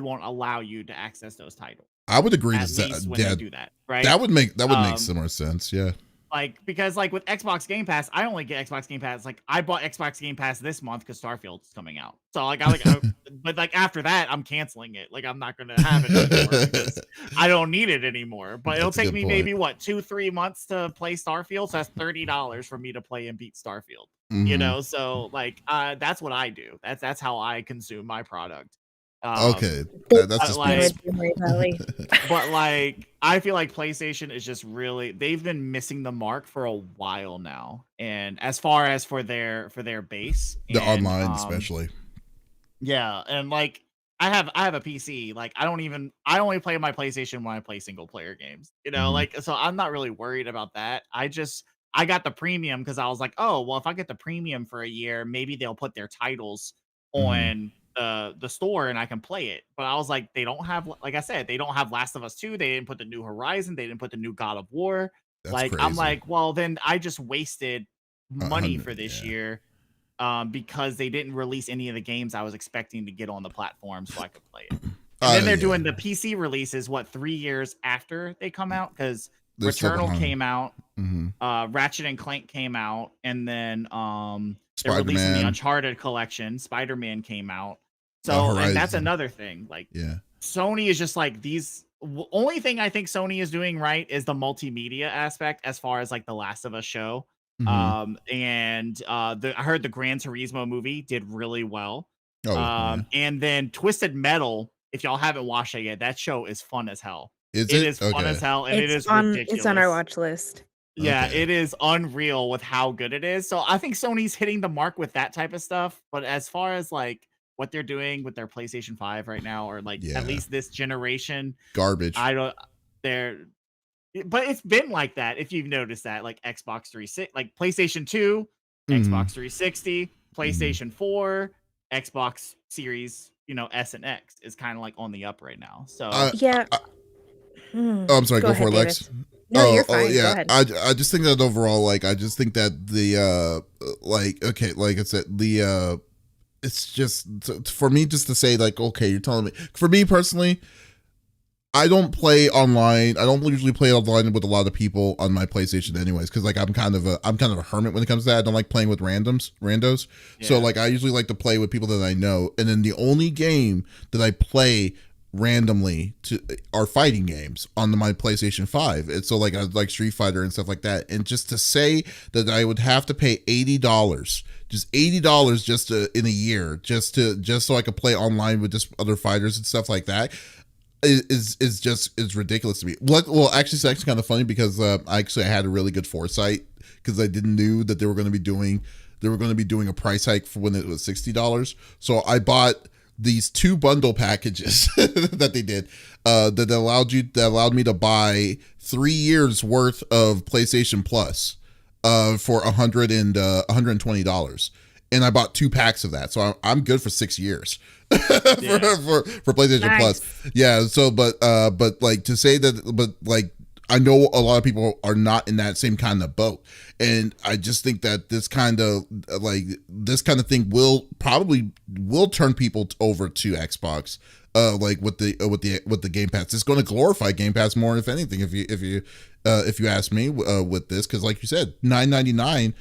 won't allow you to access those titles. I would agree to that. When they do that, right? That would make similar sense. Yeah. Because with Xbox Game Pass, I only get Xbox Game Pass. Like I bought Xbox Game Pass this month because Starfield's coming out. So but like after that, I'm canceling it. Like I'm not gonna have it anymore because I don't need it anymore. But it'll take me maybe 2-3 months to play Starfield. So that's $30 for me to play and beat Starfield. So like that's what I do. That's how I consume my product. Okay, that's just but like I feel like PlayStation is just they've been missing the mark for a while now, and as far as for their base, online especially. Yeah, and like I have a PC. Like I only play my PlayStation when I play single player games. Like so I'm not really worried about that. I got the premium because I was like, oh well, if I get the premium for a year, maybe they'll put their titles on the store and I can play it. But I was like, they don't have, like I said, they don't have Last of Us 2. They didn't put the new Horizon. They didn't put the new God of War. That's like crazy. I'm like, well, then I just wasted money for this year because they didn't release any of the games I was expecting to get on the platform so I could play it. And then they're doing the PC releases 3 years after they come out because Returnal came out, Ratchet and Clank came out, and then they're releasing the Uncharted collection. Spider-Man came out. So and that's another thing. Like Sony is just like these. Only thing I think Sony is doing right is the multimedia aspect as far as like the Last of Us show. I heard the Gran Turismo movie did really well. And then Twisted Metal, if y'all haven't watched it yet, that show is fun as hell. It is fun as hell, and it's ridiculous. It's on our watch list. Yeah, it is unreal with how good it is. So I think Sony's hitting the mark with that type of stuff. But as far as like what they're doing with their PlayStation 5 right now, or like at least this generation, garbage. But it's been like that. If you've noticed that, like Xbox 360, like PlayStation 2, Xbox 360, PlayStation 4, Xbox Series, S and X is kind of like on the up right now. So Oh, I'm sorry. Go for it, Davis. Lex. No, you're fine. Go Yeah. ahead. I just think that overall, like, I just think that okay, like I said, it's just for me just to say, like, okay, you're telling me. For me personally, I don't play online. I don't usually play online with a lot of people on my PlayStation, anyways, because like I'm kind of a hermit when it comes to that. I don't like playing with randos. Yeah. So like I usually like to play with people that I know. And then the only game that I play randomly are fighting games on my PlayStation 5. And so like I like Street Fighter and stuff like that. And just to say that I would have to pay $80, just $80 just in a year, just so I could play online with just other fighters and stuff like that, is ridiculous to me. Well, actually, it's actually kind of funny because I had a really good foresight because I didn't knew that they were going to be doing a price hike for when it was $60. So I bought these 2 bundle packages that they did that allowed me to buy 3 years worth of PlayStation Plus for $120. And I bought 2 packs of that, so I'm good for 6 years for PlayStation Plus. Yeah. So, but like to say that, but like I know a lot of people are not in that same kind of boat, and I just think that this kind of thing will turn people over to Xbox. Like with the Game Pass, it's going to glorify Game Pass more, if anything. If you ask me, with this, because like you said, $9.99.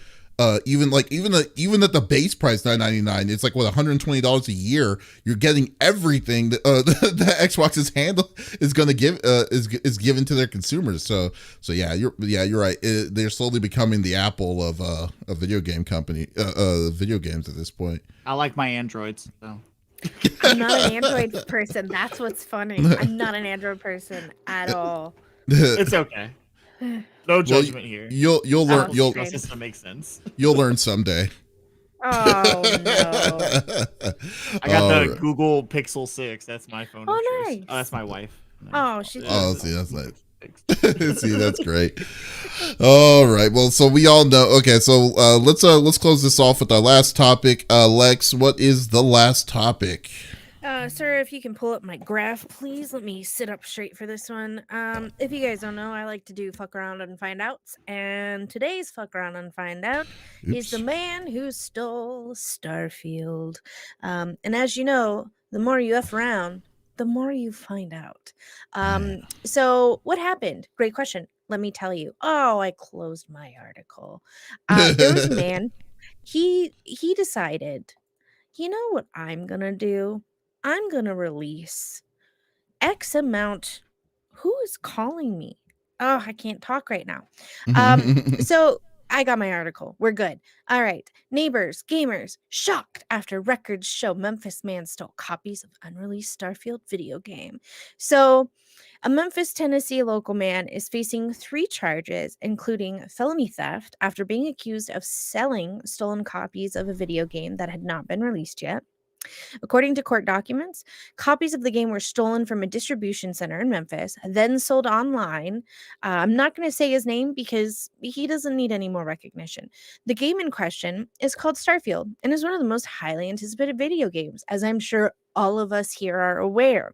Even at the base price $9.99, it's like what, $120 a year. You're getting everything that the Xbox's is going to give is given to their consumers. So yeah, you're right. They're slowly becoming the Apple of a video game company, video games at this point. I like my Androids. So. I'm not an Android person. That's what's funny. I'm not an Android person at all. It's okay. No judgment here. You'll learn. Your system makes sense. You'll learn someday. Oh no! I got the Google Pixel 6. That's my phone. Oh, nice. Oh, that's my wife. Oh, she's. Oh, see, that's nice. See, that's great. All right. Well, so we all know. Okay, so let's close this off with our last topic. Lex, what is the last topic? Sir, if you can pull up my graph, please. Let me sit up straight for this one. If you guys don't know, I like to do fuck around and find outs, and today's fuck around and find out is the man who stole Starfield. And as you know, the more you F around, the more you find out. So what happened? Great question. Let me tell you. Oh, I closed my article. There was a man. He decided, you know what I'm gonna do? I'm going to release X amount. Who is calling me? Oh, I can't talk right now. So I got my article. We're good. All right. Neighbors, gamers, shocked after records show Memphis man stole copies of unreleased Starfield video game. So a Memphis, Tennessee local man is facing 3 charges, including felony theft after being accused of selling stolen copies of a video game that had not been released yet. According to court documents, copies of the game were stolen from a distribution center in Memphis, then sold online. I'm not going to say his name because he doesn't need any more recognition. The game in question is called Starfield and is one of the most highly anticipated video games, as I'm sure all of us here are aware.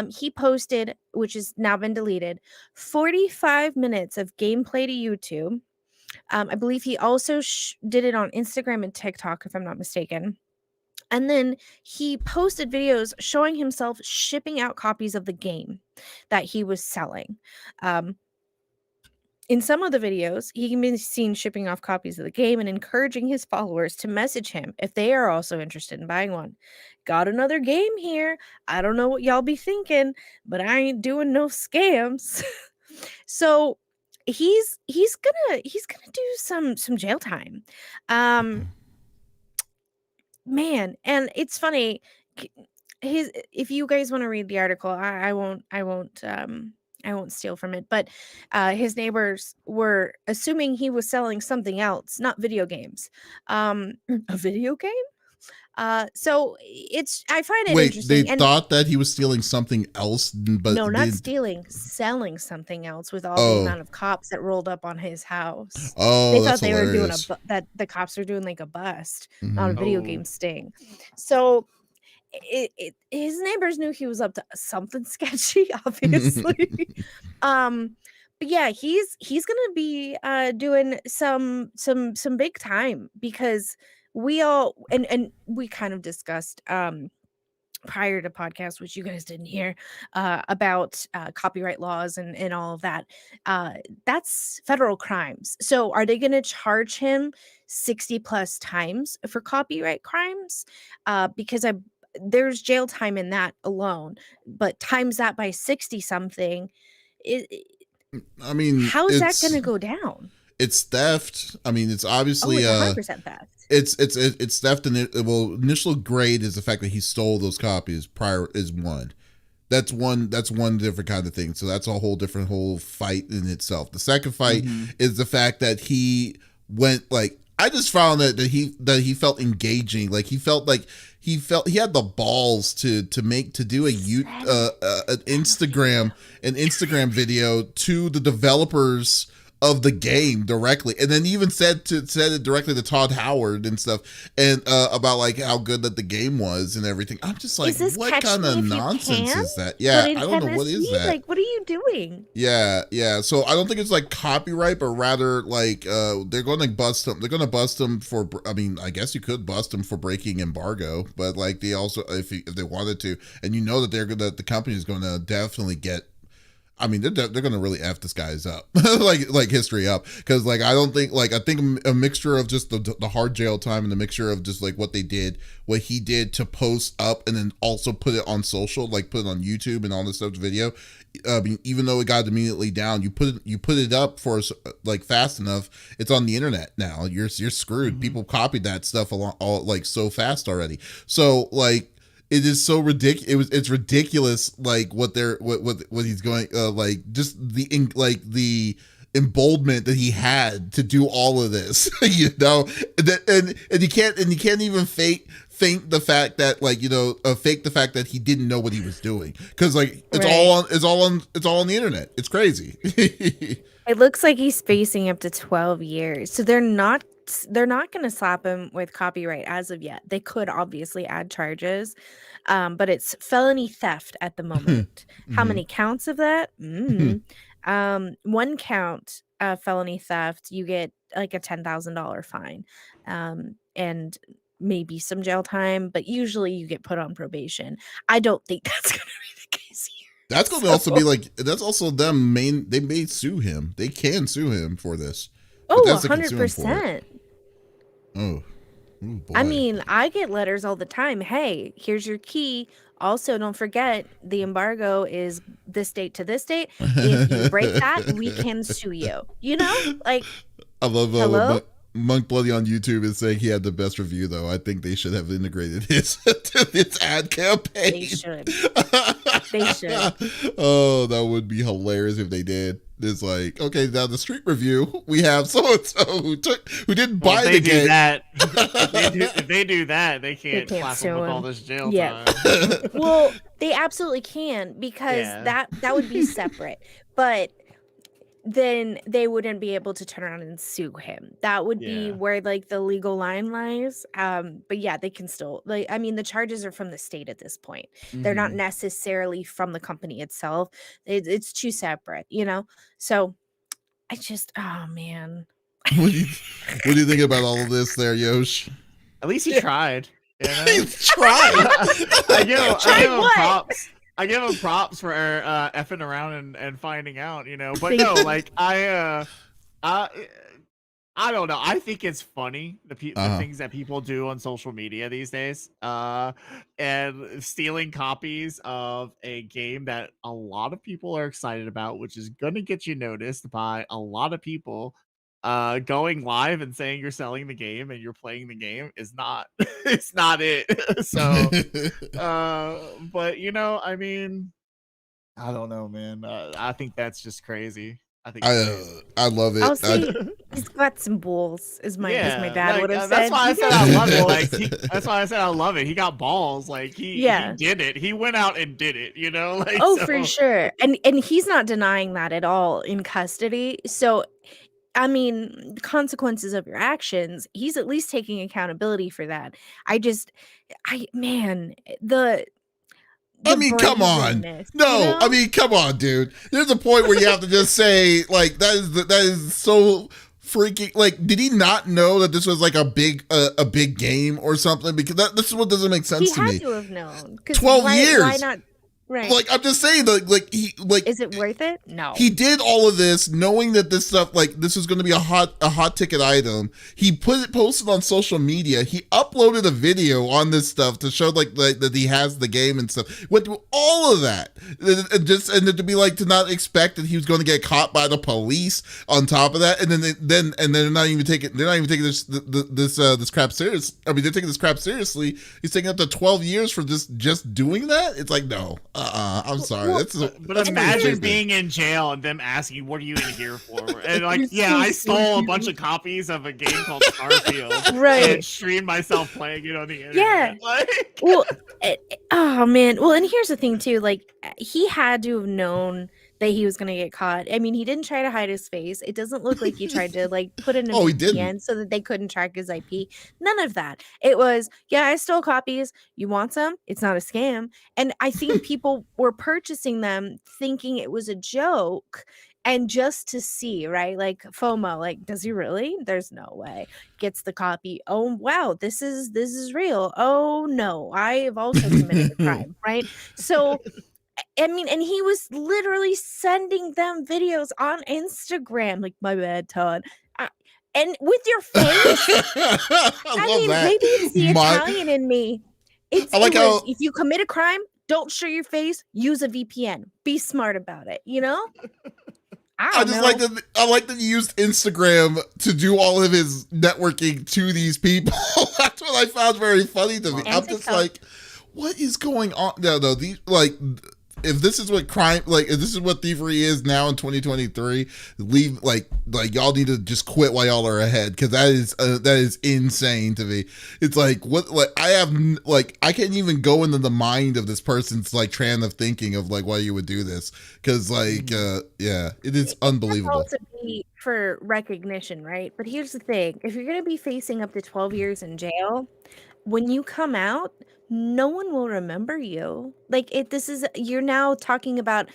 He posted, which has now been deleted, 45 minutes of gameplay to YouTube. I believe he also did it on Instagram and TikTok, if I'm not mistaken. And then he posted videos showing himself shipping out copies of the game that he was selling. In some of the videos, he can be seen shipping off copies of the game and encouraging his followers to message him if they are also interested in buying one. Got another game here. I don't know what y'all be thinking, but I ain't doing no scams. So he's gonna do some jail time. Man, and it's funny. If you guys want to read the article, I won't steal from it. But his neighbors were assuming he was selling something else, not video games. A video game? So I find it interesting. They thought that he was stealing something else, but no, not stealing, selling something else with all the amount of cops that rolled up on his house. They thought they were doing that the cops were doing like a bust, not a video game sting. So his neighbors knew he was up to something sketchy, obviously. But yeah, he's gonna be doing some big time, because we all and we kind of discussed prior to podcast, which you guys didn't hear, about copyright laws and all of that. That's federal crimes. So are they going to charge him 60 plus times for copyright crimes? Because there's jail time in that alone, but times that by 60 something. I mean, How's that going to go down? It's theft. I mean, it's obviously 100% theft. It's theft, and initial grade is the fact that he stole those copies prior is one. That's one different kind of thing. So that's a whole different fight in itself. The second fight is the fact that he went like, I just found that he felt engaging. Like he felt he had the balls to do an Instagram video to the developers of the game directly, and then even said it directly to Todd Howard and stuff, and about like how good that the game was and everything. I'm just like, what kind of nonsense is that? Yeah, I don't know, what is that? Like, what are you doing? Yeah. So I don't think it's like copyright, but rather like they're going to bust him. They're going to bust him for. I mean, I guess you could bust him for breaking embargo, but like they also, if they wanted to, and you know that the company is going to definitely get. I mean, they're going to really F this guy's up, like history up. Because like, I think a mixture of just the hard jail time and the mixture of just like what he did to post up and then also put it on social, like put it on YouTube and all this stuff video. I mean, even though it got immediately down, you put it up for like fast enough, it's on the internet now. You're screwed. People copied that stuff all like so fast already. So like, it is so ridiculous. It's ridiculous, like what he's going, like just the emboldenment that he had to do all of this, you know, and you can't even fake the fact that fake the fact that he didn't know what he was doing, because like it's all on the internet. It's crazy. It looks like he's facing up to 12 years. So they're not going to slap him with copyright as of yet. They could obviously add charges, but it's felony theft at the moment. How many counts of that? One count of felony theft, you get like a $10,000 fine, and maybe some jail time, but usually you get put on probation. I don't think that's going to be the case here. That's going to also be like, that's also them they may sue him. They can sue him for this. Oh, 100%. Oh, boy. I mean, I get letters all the time. Hey, here's your key. Also, don't forget the embargo is this date to this date. If you break that, we can sue you. You know, like, I love Monk Bloody on YouTube is saying he had the best review, though. I think they should have integrated his to this ad campaign. They should. They should. Oh, that would be hilarious if they did. It's like, okay, now the street review, we have so-and-so who didn't buy the game. If they do that, they can't slap him with all this jail time. Well, they absolutely can, because that would be separate. But then they wouldn't be able to turn around and sue him. That would be where like the legal line lies. But yeah, they can still, like, I mean, the charges are from the state at this point. They're not necessarily from the company itself. It's two separate, you know? So I just, oh man. What do you think about all of this there, Yosh? At least he tried. You know? He tried. I give him props. I give him props for effing around and finding out, you know. But no, like I don't know. I think it's funny the things that people do on social media these days, and stealing copies of a game that a lot of people are excited about, which is going to get you noticed by a lot of people. Going live and saying you're selling the game and you're playing the game is not it's not it. So but you know, I mean, I don't know, man. I think that's just crazy. I love it. I'll say he's got some balls, as my dad would have said. That's why I said I love it. Like that's why I said I love it. He got balls. Like he did it. He went out and did it. You know. Like, for sure. And he's not denying that at all in custody. So I mean, consequences of your actions, he's at least taking accountability for that. Man, I the mean, come on. brazenness, No, I mean, come on, dude. There's a point where you have to just say, like, that is so freaking, like, did he not know that this was like a big game or something? Because this is what doesn't make sense He to had me. to have known. 'Cause 12 why years. not? Right. Like, I'm just saying, Is it worth it? No. he did all of this knowing that this stuff, like, this was going to be a hot ticket item. He posted on social media. He uploaded a video on this stuff to show like that he has the game and stuff. Went through all of that, and then to be like, to not expect that he was going to get caught by the police on top of that, and then they're not even taking this crap serious. I mean, they're taking this crap seriously. He's taking up to 12 years for just doing that. It's like, no, I'm sorry. Well, But imagine being in jail and them asking, "What are you in here for?" And like, yeah, I stole a bunch of copies of a game called Starfield, Right. and streamed myself playing it on the internet. Yeah. Like, Well, oh man. Well, and here's the thing too. Like, he had to have known that he was going to get caught. I mean, he didn't try to hide his face. It doesn't look like he tried to like put in a Oh, he VPN didn't. so that they couldn't track his IP. None of that. It was, yeah, I stole copies. You want some? It's not a scam. And I think people were purchasing them thinking it was a joke. And just to see, right? Like FOMO, like, does he really? There's no way. Gets the copy. Oh wow, this is real. Oh no, I have also committed a crime, right? So I mean, and he was literally sending them videos on Instagram, like, my bad, Todd. And with your face. I love mean, that. maybe it's the Italian in me. It was, if you commit a crime, don't show your face, use a VPN. Be smart about it, you know? I like that he used Instagram to do all of his networking to these people. That's what I found very funny to me. I'm just like, what is going on? No, these, like, if this is what crime, like, if this is what thievery is now in 2023, leave, like y'all need to just quit while y'all are ahead, because that is insane to me. It's like, what, like, I can't even go into the mind of this person's like trend of thinking of like why you would do this, because like yeah, it is unbelievable. To be for recognition, right? But here's the thing: if you're going to be facing up to 12 years in jail, when you come out, no one will remember you. Like, you're now talking about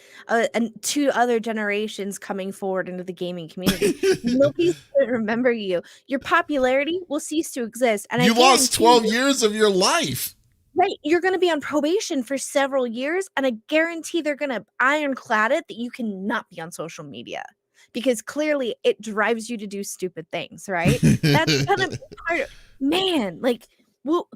two other generations coming forward into the gaming community. Nobody's going to remember you. Your popularity will cease to exist. And you lost 12 years of your life. Right. You're going to be on probation for several years. And I guarantee they're going to ironclad it that you cannot be on social media, because clearly it drives you to do stupid things, right? That's kind of part of, man, like, well,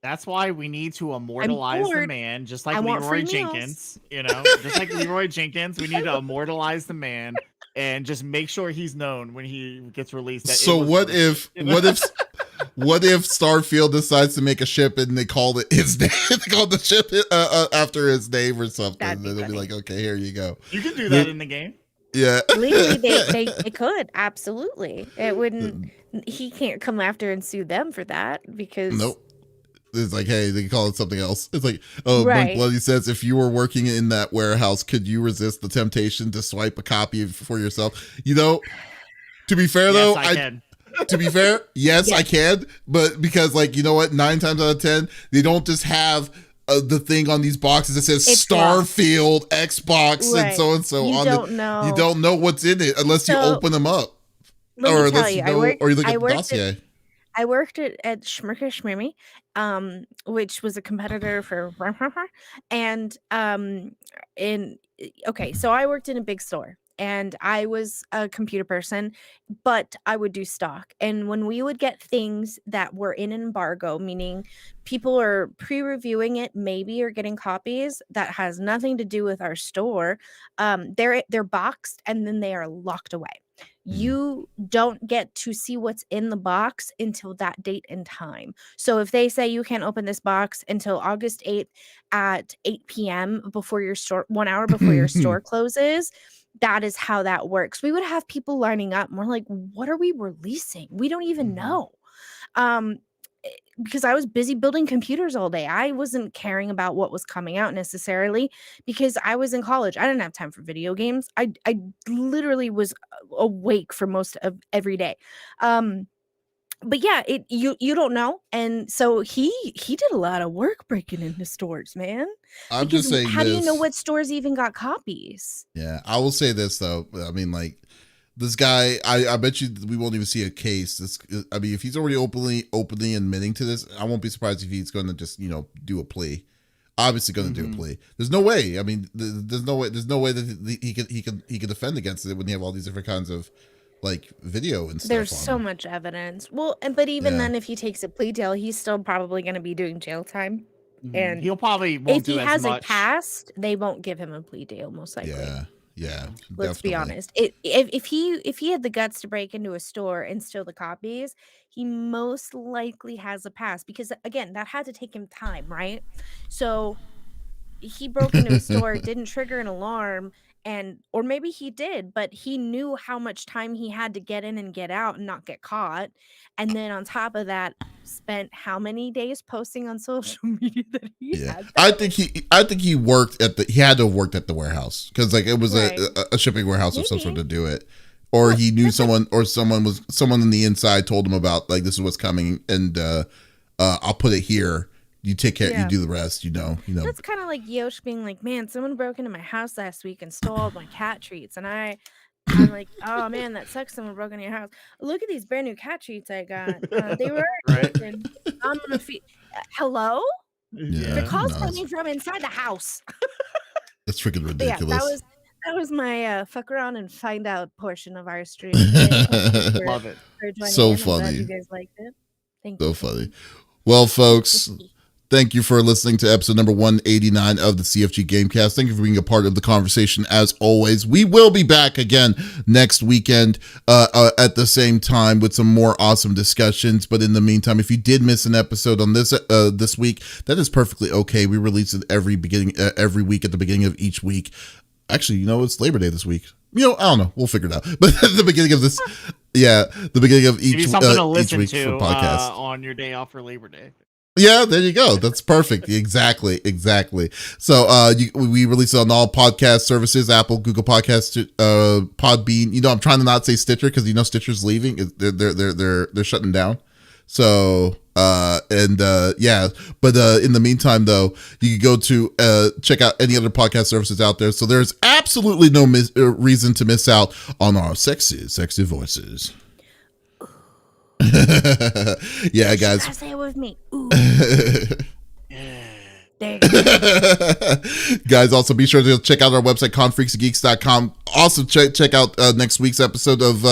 that's why we need to immortalize the man, just like Leroy Jenkins. You know, just like Leroy Jenkins, we need to immortalize the man and just make sure he's known when he gets released. So what if Starfield decides to make a ship and they call it his name? They call the ship after his name or something. And they'll be like, okay, here you go. You can do that in the game. Yeah. Legally, they could, absolutely. It wouldn't. He can't come after and sue them for that, because nope. It's like, hey, they can call it something else. It's like, oh, right. Blink Bloody says, if you were working in that warehouse, could you resist the temptation to swipe a copy for yourself? You know, to be fair, though, I can. To be fair, yes, I can. But because, like, you know what? 9 times out of 10, they don't just have the thing on these boxes that says Starfield, Xbox, right. and so and so. You don't know what's in it unless you open them up. Or unless you look at the dossier. I worked at Schmirka Schmimmy, which was a competitor for and so I worked in a big store, and I was a computer person, but I would do stock. And when we would get things that were in embargo, meaning people are pre-reviewing it, maybe or getting copies that has nothing to do with our store, they're boxed and then they are locked away. You don't get to see what's in the box until that date and time. So if they say you can't open this box until August 8th at 8 p.m. before your store, 1 hour before your store closes, that is how that works. We would have people lining up and we're like, what are we releasing? We don't even know. because I was busy building computers all day. I wasn't caring about what was coming out necessarily because I was in college. I didn't have time for video games. I literally was awake for most of every day. But yeah, you don't know, and so he did a lot of work breaking into stores, man. I'm Because just saying how do you know this. what stores even got copies? Yeah, I will say this though. I mean, like this guy, I bet you we won't even see a case. This, I mean, if he's already openly admitting to this, I won't be surprised if he's going to just do a plea. Obviously, going to do a plea. There's no way. I mean, there's no way. There's no way that he could defend against it when you have all these different kinds of like video and stuff. There's on so him. much evidence. Well, but even Yeah. then, if he takes a plea deal, he's still probably going to be doing jail time. And he'll probably won't if do he as has a much. past, they won't give him a plea deal, most likely. Yeah. Let's be definitely. honest. If he had the guts to break into a store and steal the copies, he most likely has a past because again, that had to take him time, right? So he broke into a store, didn't trigger an alarm, or maybe he did, but he knew how much time he had to get in and get out and not get caught. And then on top of that, spent how many days posting on social media that he Yeah, had I that? think he worked he had to have worked at the warehouse because like it was Right. a shipping warehouse of some sort Maybe. to do it, or Well, he knew that's like- someone on the inside told him about like this is what's coming and I'll put it here. You take care. Yeah. You do the rest. You know. That's kind of like Yosh being like, man, someone broke into my house last week and stole all my cat treats. And I'm like, oh man, that sucks. Someone broke into your house. Look at these brand new cat treats I got. They were Right. broken. I'm gonna feed. Hello? Yeah. The calls no, coming from inside the house. That's freaking But yeah, ridiculous. that was my fuck around and find out portion of our stream. Today. Thank you Love it. for joining So in. I'm glad funny. you guys liked it. Thank So you. funny. Well, folks, thank you for listening to episode number 189 of the CFG Gamecast. Thank you for being a part of the conversation as always. We will be back again next weekend at the same time with some more awesome discussions. But in the meantime, if you did miss an episode on this week, that is perfectly okay. We release it every week at the beginning of each week. Actually, it's Labor Day this week. I don't know. We'll figure it out. But at the beginning of this, the beginning of Maybe each something to each listen week to for podcast. on your day off for Labor Day. Yeah, there you go. That's perfect. Exactly. So we release it on all podcast services, Apple, Google Podcasts, Podbean. I'm trying to not say Stitcher because Stitcher's leaving. They're shutting down. So but in the meantime though, you can go to check out any other podcast services out there. So there's absolutely no reason to miss out on our sexy voices. Yeah, guys. You gotta say it with me. Ooh. There you go. Guys, also be sure to check out our website, confreaksgeeks.com. Also, check out next week's episode of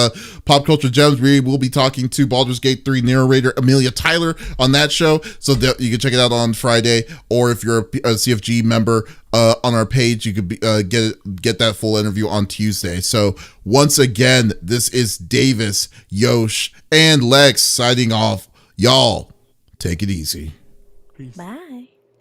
Pop Culture Gems. We will be talking to Baldur's Gate 3 narrator Amelia Tyler on that show. So that you can check it out on Friday. Or if you're a CFG member on our page, you could get that full interview on Tuesday. So once again, this is Davis, Yosh, and Lex signing off. Y'all, take it easy. Peace. Bye.